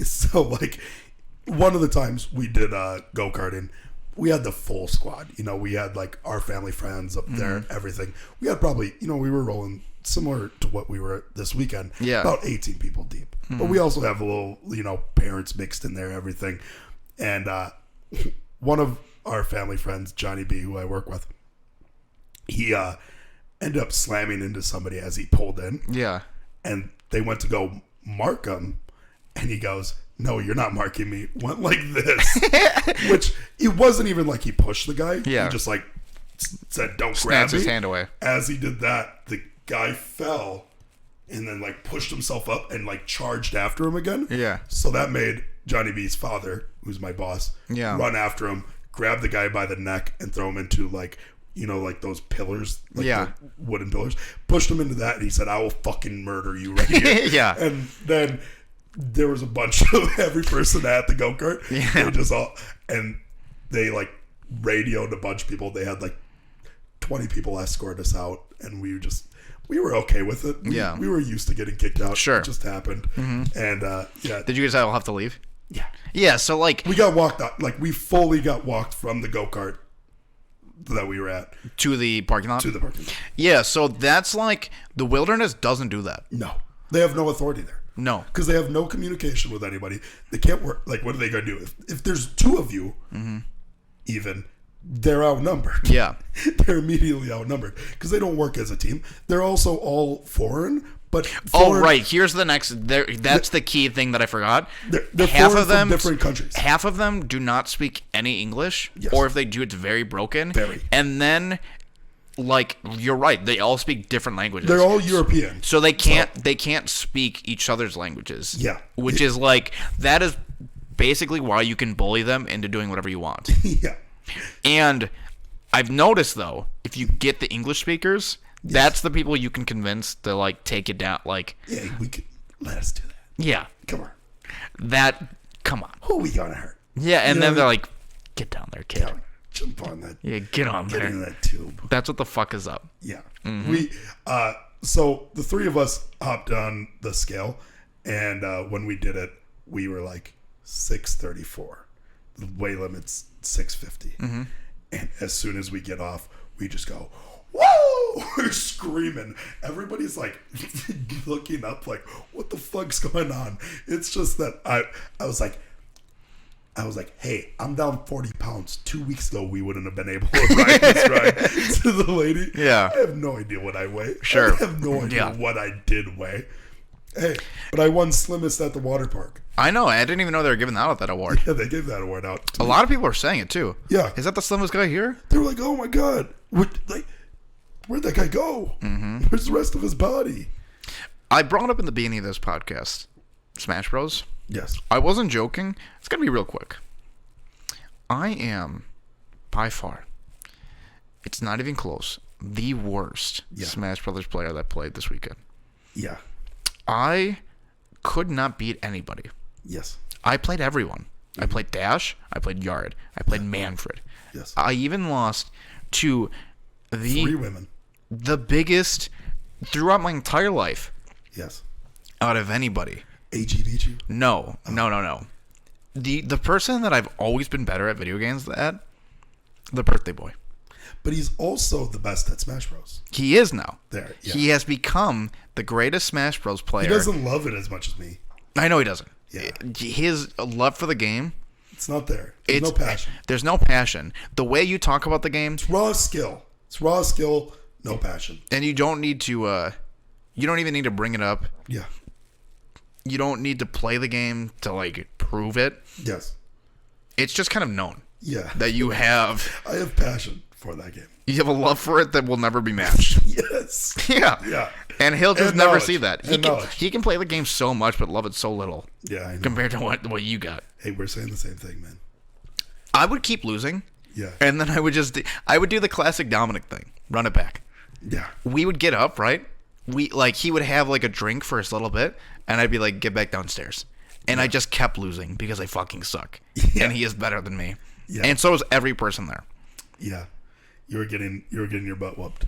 So like one of the times we did go-karting, we had the full squad. We had like our family friends up there, everything. We had probably, we were rolling similar to what we were this weekend. Yeah. About 18 people deep. But we also have a little, parents mixed in there, everything. And one of our family friends, Johnny B, who I work with, he ended up slamming into somebody as he pulled in. Yeah. And they went to go mark him, and he goes, no, you're not marking me. Went like this. Which, it wasn't even like he pushed the guy. Yeah. He just like said, don't Snatched grab me. his hand away. As he did that, the guy fell and then like pushed himself up and like charged after him again. Yeah. So that made Johnny B's father, who's my boss, run after him, grab the guy by the neck and throw him into like, like those pillars, like the wooden pillars, pushed him into that, and he said, I will fucking murder you right here. Yeah. And then there was a bunch of every person at the go-kart. Yeah. They like radioed a bunch of people. They had like 20 people escort us out, and we were okay with it. We were used to getting kicked out. Sure. It just happened. Mm-hmm. And Did you guys all have to leave? Yeah. Yeah, so like we got walked out. Like we fully got walked from the go-kart that we were at to the parking lot? to the parking lot. Yeah, so that's like the wilderness doesn't do that. No. They have no authority there. No. Because they have no communication with anybody. They can't work. Like, what are they going to do? If there's two of you, even, they're outnumbered. Yeah. They're immediately outnumbered because they don't work as a team. They're also all foreign, but Oh, right. Here's the next. That's the key thing that I forgot. They're foreign from different countries. Half of them do not speak any English, or if they do, it's very broken. Very. And then, like, you're right. They all speak different languages. They're all European, so they can't speak each other's languages. Yeah. Which is like that is basically why you can bully them into doing whatever you want. Yeah. And I've noticed though, if you get the English speakers. That's the people you can convince to, like, take it down. Like, yeah, we could let us do that. Yeah. Come on. Come on. Who are we gonna hurt? Yeah, and then they're like, get down there, kid. Yeah, jump on that. Yeah, get on there. Get in that tube. That's what the fuck is up. Yeah. So the three of us hopped on the scale, and when we did it, we were like 634. The weight limit's 650. And as soon as we get off, we just go, whoa! We're screaming. Everybody's like looking up, like, what the fuck's going on? It's just that I was like, hey, I'm down 40 pounds. 2 weeks ago, we wouldn't have been able to ride this ride to the lady. Yeah. I have no idea what I weigh. Sure. I have no idea what I did weigh. Hey, but I won slimmest at the water park. I know. I didn't even know they were giving out that award. Yeah, they gave that award out. A lot of people are saying it, too. Yeah. Is that the slimmest guy here? They were like, oh, my God. Where'd that guy go? Where's the rest of his body? I brought up in the beginning of this podcast, Smash Bros. Yes. I wasn't joking. It's going to be real quick. I am, by far, it's not even close, the worst Smash Brothers player that played this weekend. Yeah. I could not beat anybody. Yes. I played everyone. I played Dash. I played Yard. I played Manfred. Yes. I even lost to Three women. The biggest throughout my entire life. Yes. Out of anybody. AG beat you? No. The person that I've always been better at video games at, the birthday boy. But he's also the best at Smash Bros. He is now. There. Yeah. He has become the greatest Smash Bros. Player. He doesn't love it as much as me. I know he doesn't. Yeah. His love for the game. It's not there. There's no passion. There's no passion. The way you talk about the game. It's raw skill. No passion. And you don't need to, you don't even need to bring it up. Yeah. You don't need to play the game to, like, prove it. Yes. It's just kind of known. Yeah. That you have. I have passion for that game. You have a love for it that will never be matched. Yes. Yeah. Yeah. And he'll just never see that. He can play the game so much but love it so little. Yeah, I know. Compared to what you got. Hey, we're saying the same thing, man. I would keep losing. Yeah. And then I would do the classic Dominic thing. Run it back. Yeah. We would get up, right? He would have like a drink for a little bit, and I'd be like, get back downstairs. And I just kept losing because I fucking suck. Yeah. And he is better than me. Yeah. And so is every person there. Yeah. You were getting your butt whooped.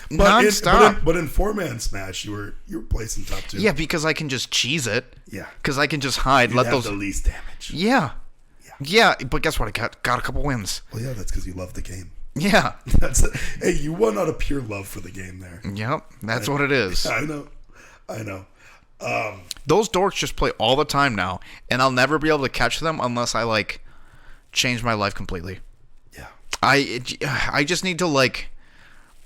Non-stop. But in 4-man Smash, you were placing top 2. Yeah, because I can just cheese it. Yeah. Because I can just hide. You have the least damage. Yeah. Yeah, but guess what? I got a couple wins. Well, yeah, that's because you love the game. Yeah. Hey, you won out of pure love for the game there. Yep, that's what it is. I know. Those dorks just play all the time now, and I'll never be able to catch them unless I, like, change my life completely. Yeah. I just need to, like,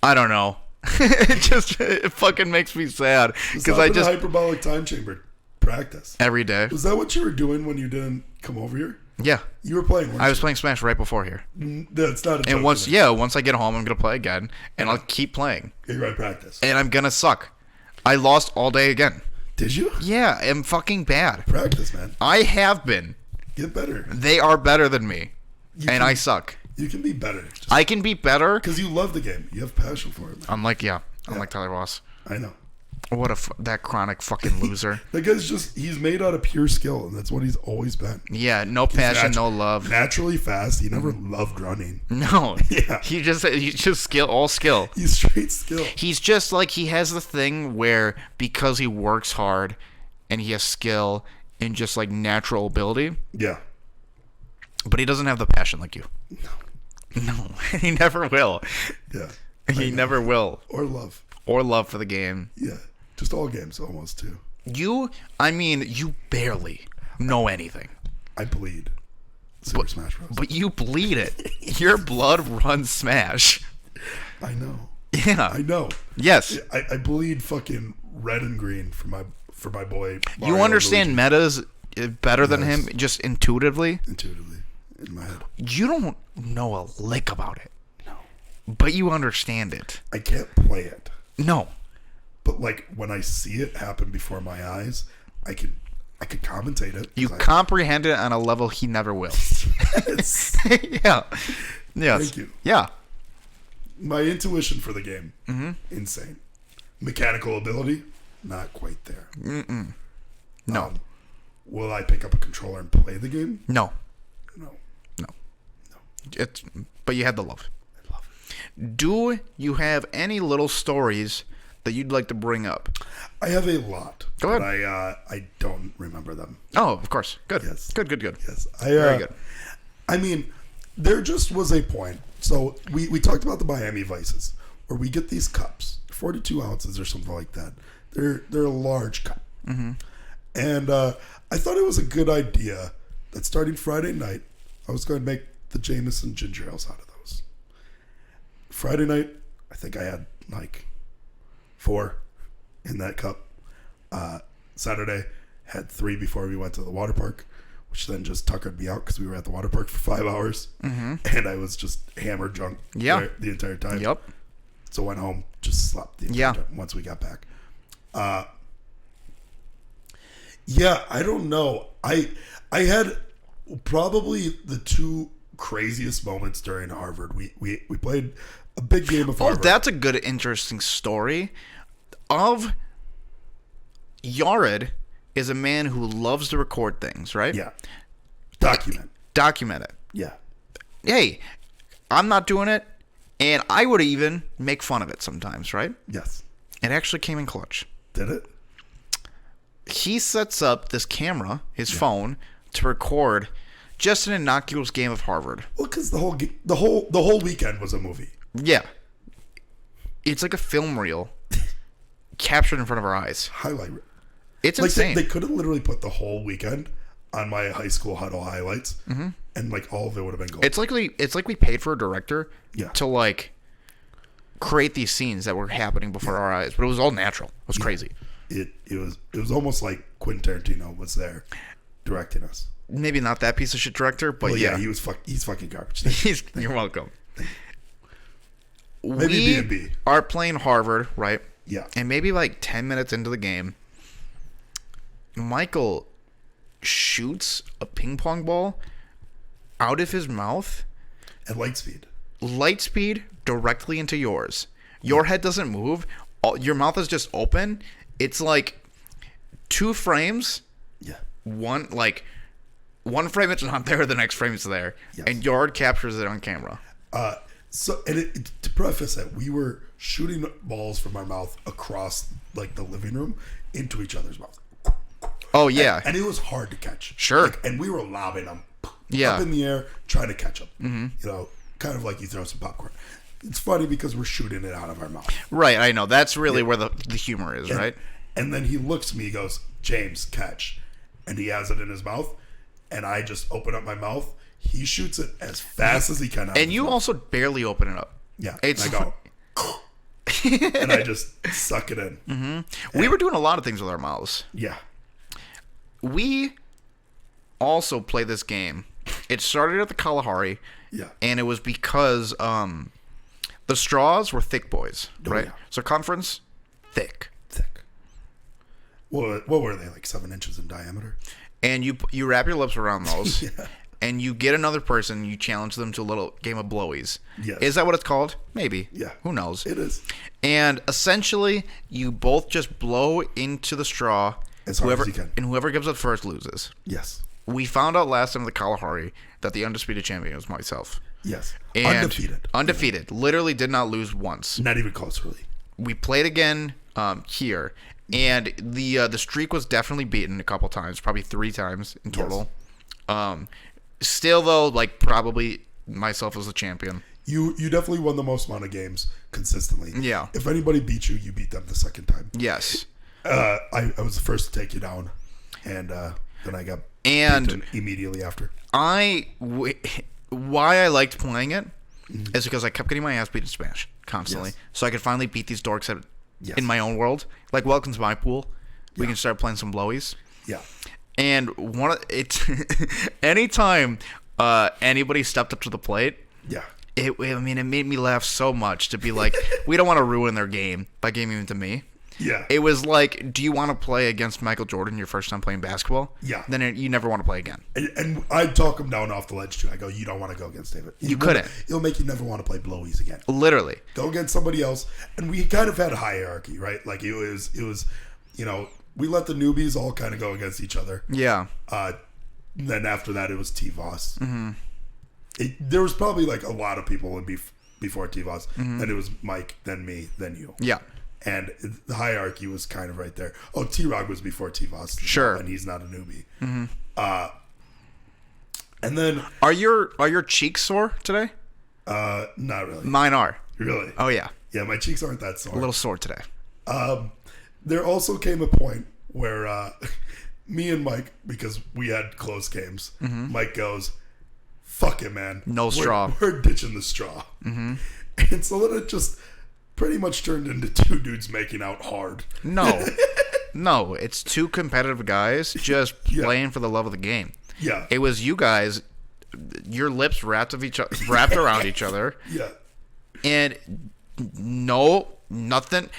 I don't know. it fucking makes me sad because I just hyperbolic time chamber practice every day. Was that what you were doing when you didn't come over here? Yeah. You were playing. I was playing Smash right before here. That's not a joke. And once I get home, I'm gonna play again, and I'll keep playing. You're right, practice. And I'm gonna suck. I lost all day again. Did you? Yeah, I'm fucking bad. Practice, man. I have been. Get better. They are better than me, I suck. You can be better. I can be better because you love the game. You have passion for it. Man. I'm like Tyler Ross. I know. What that chronic fucking loser. That guy's he's made out of pure skill, and that's what he's always been. Yeah, no passion, no love. Naturally fast. He never loved running. No. Yeah. He's just skill, all skill. He's straight skill. He's just like, he has the thing where because he works hard and he has skill and just like natural ability. Yeah. But he doesn't have the passion like you. No. He never will. Yeah. He never will. Or love. Or love for the game. Yeah. Just all games almost too. You barely know anything. I bleed. Super Smash Bros. But you bleed it. Your blood runs Smash. I know. Yeah. I know. Yes. I bleed fucking red and green for my boy. Mario You understand Luigi. metas better than Yes. him, just intuitively. Intuitively in my head. You don't know a lick about it. No. But you understand it. I can't play it. No. But like when I see it happen before my eyes, I could commentate it. You 'cause comprehend it on a level he never will. Yes. Yeah. Yes. Thank you. Yeah. My intuition for the game, Mm-hmm. insane. Mechanical ability, not quite there. No. Will I pick up a controller and play the game? No. No. No. But you had the love. I love it. Do you have any little stories that you'd like to bring up? I have a lot. Go ahead. But I don't remember them. Oh, of course. Good. Yes. Good. Yes. Very good. I mean, there just was a point. So we talked about the Miami Vices, where we get these cups, 42 ounces or something like that. They're a large cup. Mm-hmm. And I thought it was a good idea that starting Friday night, I was going to make the Jameson ginger ales out of those. Friday night, I think I had like 4 in that cup. Saturday, had 3 before we went to the water park, which then just tuckered me out because we were at the water park for 5 hours. Mm-hmm. And I was just hammered drunk the entire time. Yep. So went home, just slept the entire time once we got back. Yeah, I don't know. I had probably the 2 craziest moments during Harvard. We played a big game of Harvard. Oh, that's a good, interesting story. Yared is a man who loves to record things, right? Yeah. Document it. Yeah. Hey, I'm not doing it, and I would even make fun of it sometimes, right? Yes. It actually came in clutch. Did it? He sets up this camera, his phone, to record just an innocuous game of Harvard. Well, because the whole weekend was a movie. Yeah. It's like a film reel captured in front of our eyes. Highlight. It's Like insane. they could have literally put the whole weekend on my high school huddle highlights, and like all of it would have been gold. It's like we paid for a director Yeah. to like create these scenes that were happening before our eyes, but it was all natural. It was crazy. It was almost like Quentin Tarantino was there directing us. Maybe not that piece of shit director, but Well, yeah. he's fucking garbage. You're welcome. Maybe We B&B. are playing Harvard, right? Yeah. And maybe like 10 minutes into the game, Michael shoots a ping pong ball out of his mouth At light speed. light speed directly into yours. Your head doesn't move. Your mouth is just open. It's like 2 frames. Yeah. One frame it's not there, the next frame it's there. Yes. And Yard captures it on camera. So to preface that, we were shooting balls from our mouth across like the living room into each other's mouths. Oh yeah. And it was hard to catch. Sure. Like, and we were lobbing them Yeah. up in the air, trying to catch them. Mm-hmm. You know, kind of like you throw some popcorn. It's funny because we're shooting it out of our mouth. Right, I know. That's really where the humor is, right? And then he looks at me, he goes, "James, catch." And he has it in his mouth. And I just open up my mouth. He shoots it as fast as he can. And you also barely open it up. Yeah. It's and I go, and I just suck it in. We were doing a lot of things with our mouths. Yeah. We also play this game. It started at the Kalahari. Yeah. And it was because the straws were thick boys, right? yeah. Circumference, thick. What were they, like 7 inches in diameter? And you wrap your lips around those. Yeah. And you get another person, you challenge them to a little game of blowies. Yes. Is that what it's called? Maybe. Yeah. Who knows? It is. And essentially, you both just blow into the straw. As hard as you can. And whoever gives it first loses. Yes. We found out last time at the Kalahari that the undisputed champion was myself. Yes. And Undefeated. Literally did not lose once. Not even close, really. We played again here. And the streak was definitely beaten a couple times. Probably 3 times in total. Yes. Still, though, like, probably myself as the champion. You definitely won the most amount of games consistently. Yeah. If anybody beat you, you beat them the second time. Yes. I was the first to take you down, and then I got And immediately after. Why I liked playing it is because I kept getting my ass beat in Smash constantly. Yes. So I could finally beat these dorks Yes. in my own world. Like, welcome to my pool. We can start playing some blowies. Yeah. And anytime anybody stepped up to the plate, Yeah. it made me laugh so much to be like, we don't want to ruin their game by giving it to me. Yeah. It was like, do you want to play against Michael Jordan your first time playing basketball? Yeah. Then you never want to play again. And I'd talk him down off the ledge, too. I go, you don't want to go against David. You couldn't. It'll make you never want to play blowies again. Literally. Go against somebody else. And we kind of had a hierarchy, right? Like, it was, we let the newbies all kind of go against each other. Yeah. Then after that, it was T-Voss. Mm-hmm. There was probably, like, a lot of people would be before T-Voss. Mm-hmm. Then it was Mike, then me, then you. Yeah. And the hierarchy was kind of right there. Oh, T-Rog was before T-Voss. Sure. And he's not a newbie. Mm-hmm. And then... Are your cheeks sore today? Not really. Mine are. Really? Oh, yeah. Yeah, my cheeks aren't that sore. A little sore today. There also came a point where me and Mike, because we had close games, Mike goes, fuck it, man. No straw. We're ditching the straw. Mm-hmm. And so then it just pretty much turned into two dudes making out hard. No, it's two competitive guys just playing for the love of the game. Yeah. It was you guys, your lips wrapped around each other. Yeah. And nothing,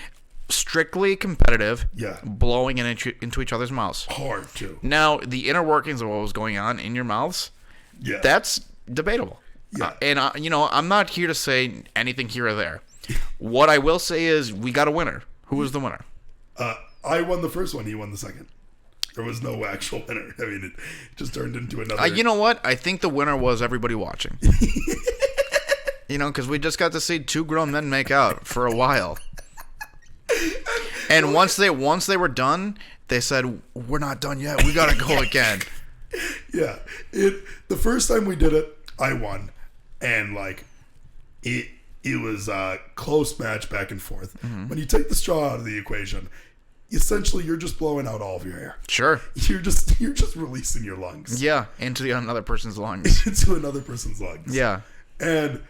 strictly competitive. Yeah. Blowing into each other's mouths. Hard, too. Now, the inner workings of what was going on in your mouths, that's debatable. Yeah. I'm not here to say anything here or there. What I will say is we got a winner. Who was the winner? I won the first one. He won the second. There was no actual winner. I mean, it just turned into another... You know what? I think the winner was everybody watching. Because we just got to see two grown men make out for a while. And once they were done, they said, we're not done yet. We got to go again. Yeah. The first time we did it, I won. And, like, it was a close match back and forth. Mm-hmm. When you take the straw out of the equation, essentially you're just blowing out all of your air. Sure. You're just releasing your lungs. Yeah, into another person's lungs. Into another person's lungs. Yeah. And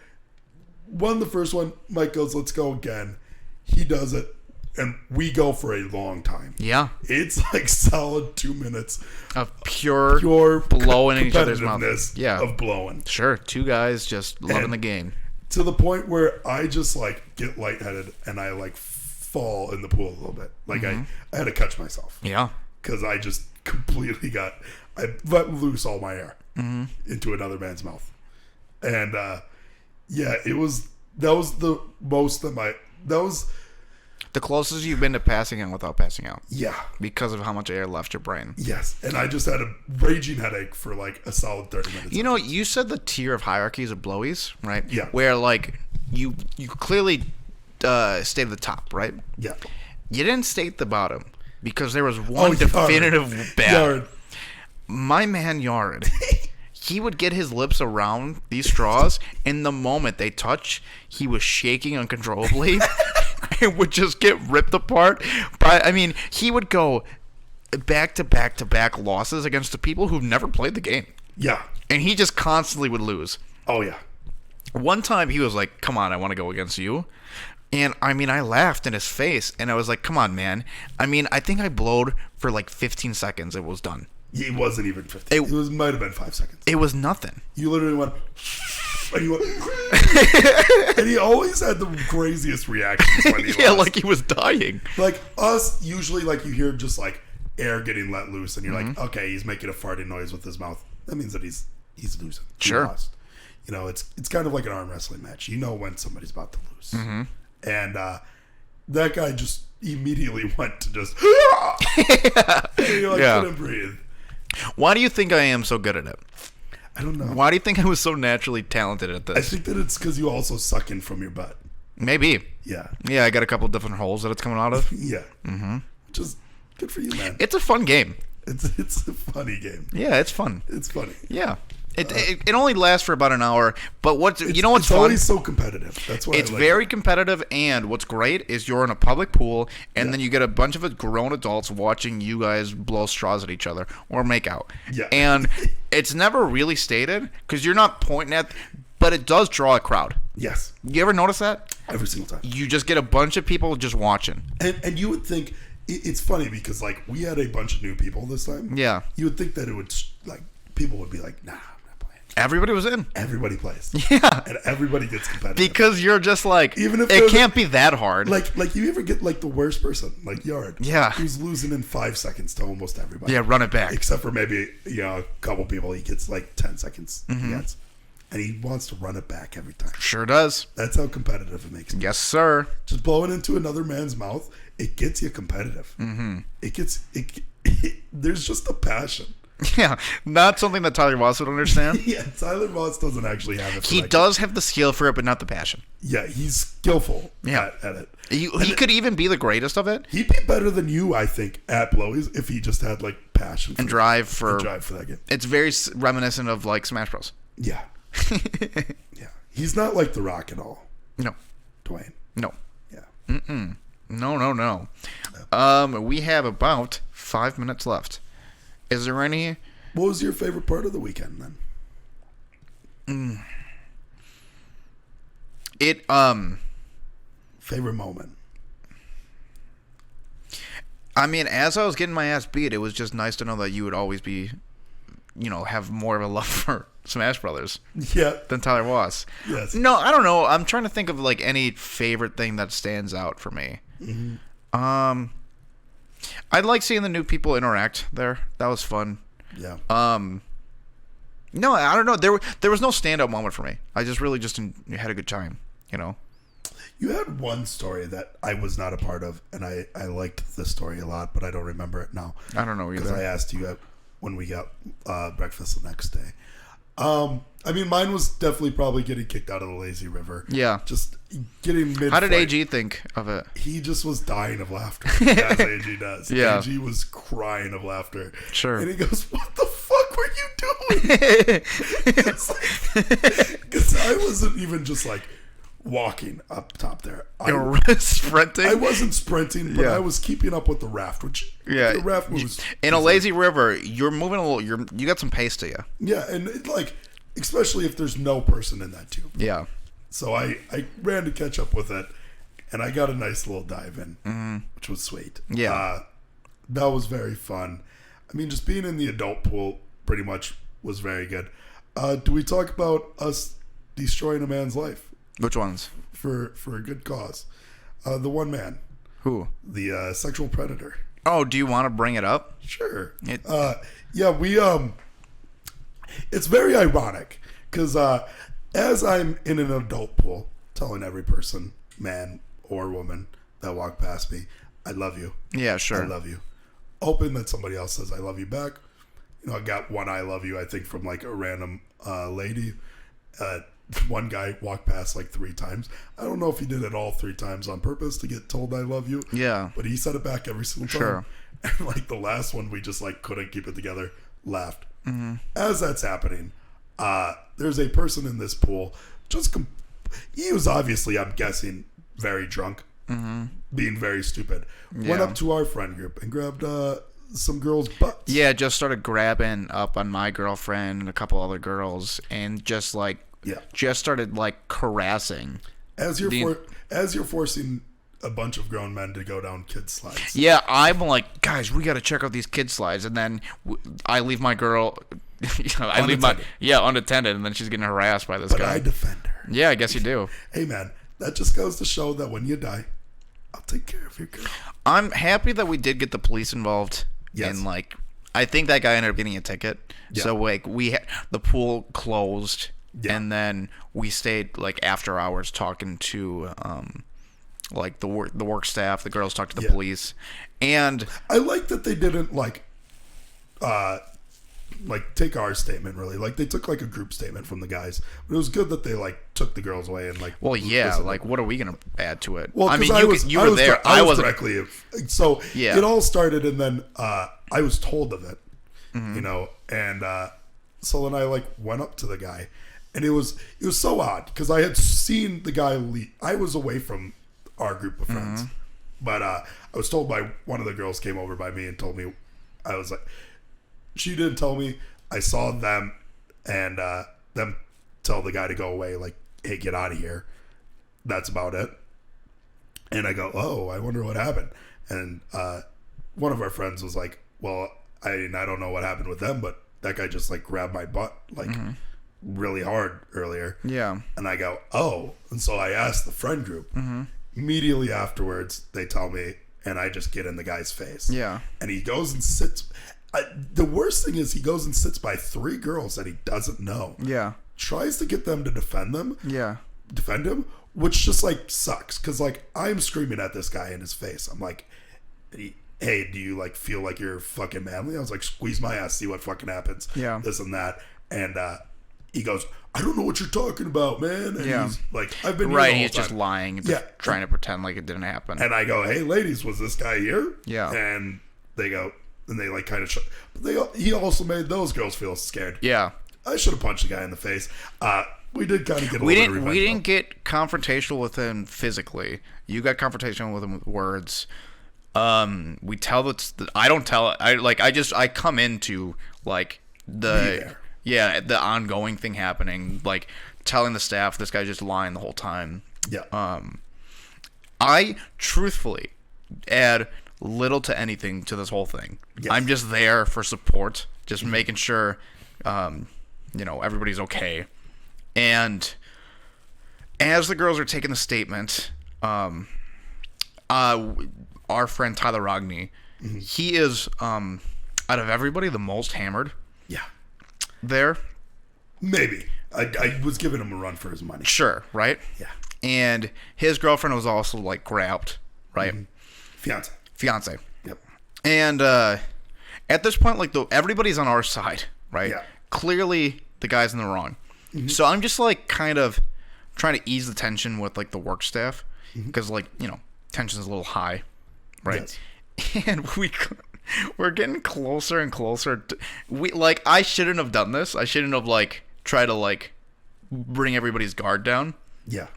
won the first one. Mike goes, let's go again. He does it. And we go for a long time. Yeah. It's like solid 2 minutes of pure blowing in each other's mouths. Yeah. Of blowing. Sure. Two guys just loving the game. To the point where I just like get lightheaded and I like fall in the pool a little bit. Like I had to catch myself. Yeah. Because I just completely I let loose all my air into another man's mouth. And that was the most that was the closest you've been to passing out without passing out. Yeah. Because of how much air left your brain. Yes. And I just had a raging headache for like a solid 30 minutes. You said the tier of hierarchies of blowies, right? Yeah. Where like you clearly stayed at the top, right? Yeah. You didn't stay at the bottom because there was one definitive bad. My man Yared. He would get his lips around these straws, and the moment they touch, he was shaking uncontrollably. It would just get ripped apart. But he would go back to back to back losses against the people who've never played the game. Yeah. And he just constantly would lose. Oh, yeah. One time he was like, come on, I want to go against you. And I laughed in his face, and I was like, come on, man. I think I blowed for like 15 seconds. It was done. It wasn't even 15. It might have been 5 seconds. It was nothing. You literally went... And, and he always had the craziest reactions when he lost. Like he was dying. Like us, usually, like you hear just like air getting let loose, and you're like, okay, he's making a farting noise with his mouth. That means that he's losing. Sure. He lost. It's kind of like an arm wrestling match. You know when somebody's about to lose. Mm-hmm. And that guy just immediately went to just... and he couldn't breathe. Why do you think I am so good at it? I don't know. Why do you think I was so naturally talented at this? I think that it's because you also suck in from your butt. Maybe. Yeah. Yeah, I got a couple different holes that it's coming out of. Yeah. Mm-hmm. Just good for you, man. It's a fun game. It's a funny game. Yeah, it's fun. It's funny. Yeah. It only lasts for about an hour, but what's It's fun? always so competitive. That's why It's I like very it. competitive, and what's great is you're in a public pool, and then you get a bunch of grown adults watching you guys blow straws at each other or make out. Yeah. And it's never really stated because you're not pointing at, but it does draw a crowd. Yes, You ever notice that? every single time. You just get a bunch of people just watching. And you would think it's funny because like we had a bunch of new people this time. Yeah. You would think that it would like people would be like, nah, I'm not playing. Everybody was in. Everybody plays. Yeah. And everybody gets competitive. Because you're just like, Even if it there's can't be that hard. like you ever get like the worst person, like Yard. Yeah. Who's losing in 5 seconds to almost everybody. Yeah, run it back. Except for maybe, a couple people he gets like 10 seconds. Mm-hmm. He gets. And he wants to run it back every time. Sure does. That's how competitive it makes me. Yes, sir. Just blowing into another man's mouth, it gets you competitive. Mm-hmm. There's just a passion. Yeah, not something that Tyler Voss would understand. Yeah, Tyler Voss doesn't actually have it. He does have the skill for it, but not the passion. Yeah, he's skillful Yeah. at it. He could even be the greatest of it He'd be better than you, I think, at blowies if he just had like passion for and drive for. that game. It's very reminiscent of like Smash Bros. Yeah, yeah. He's not like The Rock at all, No, Dwayne. no, Yeah. no. We have about 5 minutes left. Is there any? What was your favorite part of the weekend then? Favorite moment? I mean, as I was getting my ass beat, it was just nice to know that you would always be, have more of a love for Smash Brothers Yeah. than Tyler Voss. Yes. No, I don't know. I'm trying to think of like any favorite thing that stands out for me. Mm-hmm. I'd like seeing the new people interact there. That was fun. Yeah. No, I don't know. There was no standout moment for me. I just really had a good time. You had one story that I was not a part of, and I liked the story a lot, but I don't remember it now. I don't know Because I either. asked you when we got breakfast the next day. I mean, mine was definitely probably getting kicked out of the lazy river. Yeah. Just getting mid. How did AG think of it? He just was dying of laughter, as AG does. Yeah. AG was crying of laughter. Sure. And he goes, "What the fuck were you doing?" Because I wasn't even just like walking up top there. Sprinting? I wasn't sprinting, but Yeah. I was keeping up with the raft, which the raft moves. In a lazy river, you're moving a little. You got some pace to you. Yeah, and especially if there's no person in that tube. Yeah. So I ran to catch up with it, and I got a nice little dive in, which was sweet. Yeah. That was very fun. I mean, just being in the adult pool pretty much was very good. Do we talk about us destroying a man's life Which ones? for a good cause? The one man, Who? the sexual predator. Oh, do you want to bring it up? Sure. It- Yeah, we it's very ironic because as I'm in an adult pool telling every person, man or woman that walk past me, I love you. Yeah, sure. I love you. Hoping that somebody else says I love you back. I got one I love you, I think, from like a random lady. One guy walked past like 3 times. I don't know if he did it all 3 times on purpose to get told I love you. Yeah. But he said it back every single time. Sure. And like the last one, we just like couldn't keep it together, laughed. Mm-hmm. As that's happening, there's a person in this pool. He was obviously, I'm guessing, very drunk, being very stupid. Went Yeah. up to our friend group and grabbed some girls' butts. Yeah, just started grabbing up on my girlfriend and a couple other girls, and just started like harassing. As you're forcing a bunch of grown men to go down kid slides. Yeah, I'm like, guys, we got to check out these kid slides, and then I leave my girl. Unattended, and then she's getting harassed by this But guy. I defend her. Yeah, I guess you do. Hey man, that just goes to show that when you die, I'll take care of your girl. I'm happy that we did get the police involved. Yes. And I think that guy ended up getting a ticket. Yeah. So the pool closed, Yeah. and then we stayed after hours talking to the work staff. The girls talked to the police, and I like that they didn't take our statement really. Like they took like a group statement from the guys. But it was good that they took the girls away and well, yeah, listened. what are we gonna add to it? Well, I mean, because you were there. I was wasn't. directly. So Yeah. it all started, and then I was told of it. Mm-hmm. And so then I like went up to the guy, and it was so odd because I had seen the guy leave. I was away from our group of friends, but I was told by one of the girls came over by me and told me, I was like, she didn't tell me. I saw them and them tell the guy to go away, like, hey, get out of here. That's about it. And I go, oh, I wonder what happened. And one of our friends was like, well, I don't know what happened with them, but that guy just like grabbed my butt like really hard earlier. Yeah. And I go, oh. And so I asked the friend group. Immediately afterwards, they tell me, and I just get in the guy's face. Yeah. And he goes and sits. The worst thing is he goes and sits by 3 girls that he doesn't know. Yeah. Tries to get them to defend him, which just like sucks. Because like I'm screaming at this guy in his face. I'm like, hey, do you like feel like you're fucking manly? I was like, squeeze my ass, see what fucking happens. Yeah. This and that. And he goes, I don't know what you're talking about, man. And he's like, I've been right. here He's just lying, and just trying to pretend like it didn't happen. And I go, hey, ladies, was this guy here? Yeah. And they go, and they like kind of, but he also made those girls feel scared. Yeah. I should have punched the guy in the face. We did kind of get a little bit of revenge. We didn't get confrontational with him physically. You got confrontational with him with words. We tell I don't tell it. I come into like the ongoing thing happening, like telling the staff this guy's just lying the whole time. Yeah. I truthfully add little to anything to this whole thing. Yes. I'm just there for support, just making sure everybody's okay. And as the girls are taking the statement, our friend Tyler Rogney, he is out of everybody the most hammered. Yeah. There. Maybe. I was giving him a run for his money. Sure, right? Yeah. And his girlfriend was also like grabbed, right? Fiance. Yep. And at this point, like everybody's on our side, right? Yeah. Clearly, the guy's in the wrong. So I'm just like kind of trying to ease the tension with like the work staff because like tension's a little high, right? Yes. And we're getting closer and closer. I shouldn't have done this. I shouldn't have like tried to like bring everybody's guard down. Yeah.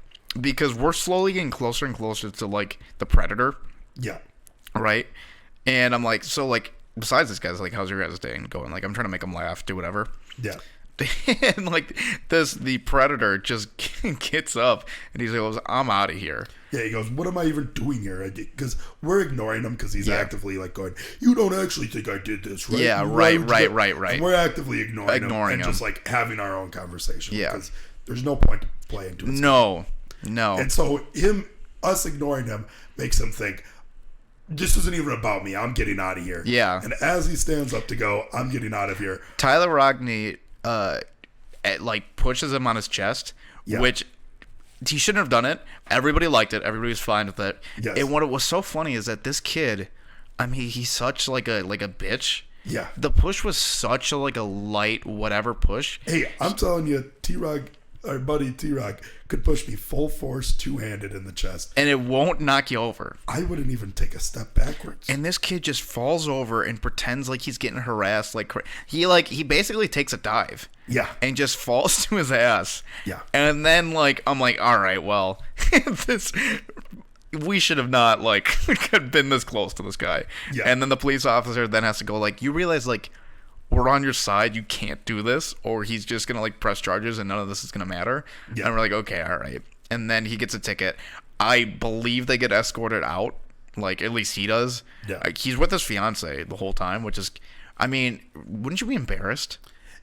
Because we're slowly getting closer and closer to like the predator. Yeah. Right. And I'm like, so like besides this guy's like, how's your guys' day going? Like I'm trying to make him laugh, do whatever. Yeah. And like the predator just gets up and he goes, I'm out of here. Yeah, he goes, what am I even doing here? Because we're ignoring him because he's actively like going, you don't actually think I did this, right? Yeah, right. And we're actively ignoring him and just like having our own conversation. Yeah. Because there's no point playing to it. No. And so us ignoring him makes him think, this isn't even about me. I'm getting out of here. Yeah. And as he stands up to go, I'm getting out of here. Tyler Rogney pushes him on his chest, which he shouldn't have done it. Everybody liked it. Everybody was fine with it. Yes. And what was so funny is that this kid, I mean, he's such like a bitch. Yeah. The push was such a like a light whatever push. Hey, I'm telling you, T-Rock, our buddy T-Rock, could push me full force, two-handed in the chest. And it won't knock you over. I wouldn't even take a step backwards. And this kid just falls over and pretends like he's getting harassed. He basically takes a dive. Yeah. And just falls to his ass. Yeah. And then I'm like, all right, well, we should have not been this close to this guy. Yeah. And then the police officer then has to go you realize we're on your side. You can't do this, or he's just gonna press charges, and none of this is gonna matter. Yeah. And we're like, okay, all right. And then he gets a ticket. I believe they get escorted out. At least he does. Yeah. He's with his fiance the whole time, which is, I mean, wouldn't you be embarrassed?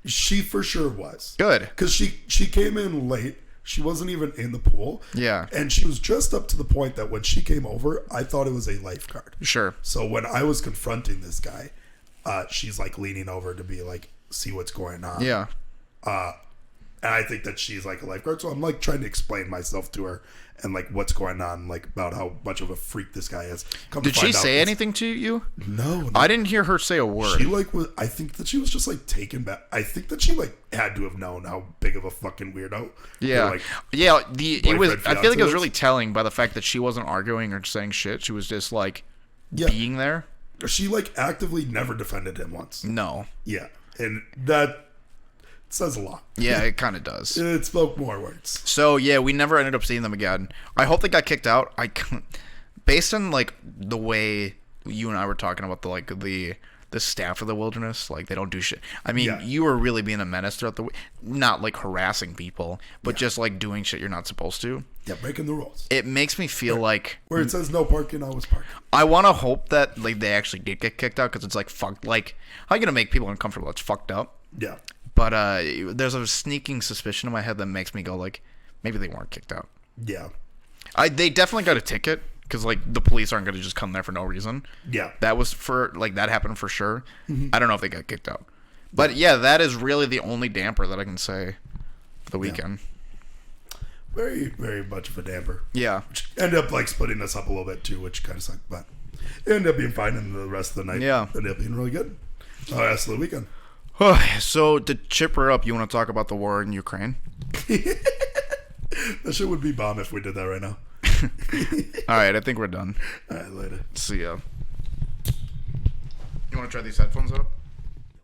She for sure was. Good. Because she came in late. She wasn't even in the pool. Yeah. And she was just up to the point that when she came over, I thought it was a lifeguard. Sure. So when I was confronting this guy, she's leaning over to be see what's going on. Yeah. And I think that she's a lifeguard. So I'm trying to explain myself to her and what's going on, about how much of a freak this guy is. Did she say anything to you? No. I didn't hear her say a word. She I think that she was just taken back. I think that she had to have known how big of a fucking weirdo. Yeah. It was. I feel like it was really telling by the fact that she wasn't arguing or saying shit. She was just being there. She actively never defended him once. No. Yeah. And that says a lot. Yeah, it kind of does. It spoke more words. So yeah, we never ended up seeing them again. I hope they got kicked out. Based on like the way you and I were talking about the staff of the Wilderness, like they don't do shit. I mean, you were really being a menace throughout the week, not like harassing people, but just like doing shit you're not supposed to. Yeah, breaking the rules. It makes me feel like where it says no parking, I was parking. I want to hope that like they actually did get kicked out because it's like fucked. Like, how are you gonna make people uncomfortable? It's fucked up. Yeah. But there's a sneaking suspicion in my head that makes me go like, maybe they weren't kicked out. Yeah. They definitely got a ticket because like the police aren't gonna just come there for no reason. Yeah. That was for like that happened for sure. I don't know if they got kicked out, but yeah, that is really the only damper that I can say for the weekend. Very, very much of a damper. Yeah. Which ended up like splitting us up a little bit too, which kind of sucked, but it ended up being fine, and the rest of the night ended up being really good. Oh, that's the weekend. So to chip her up, you want to talk about the war in Ukraine? That shit would be bomb if we did that right now. All right, I think we're done. All right, later. See ya. You want to try these headphones out?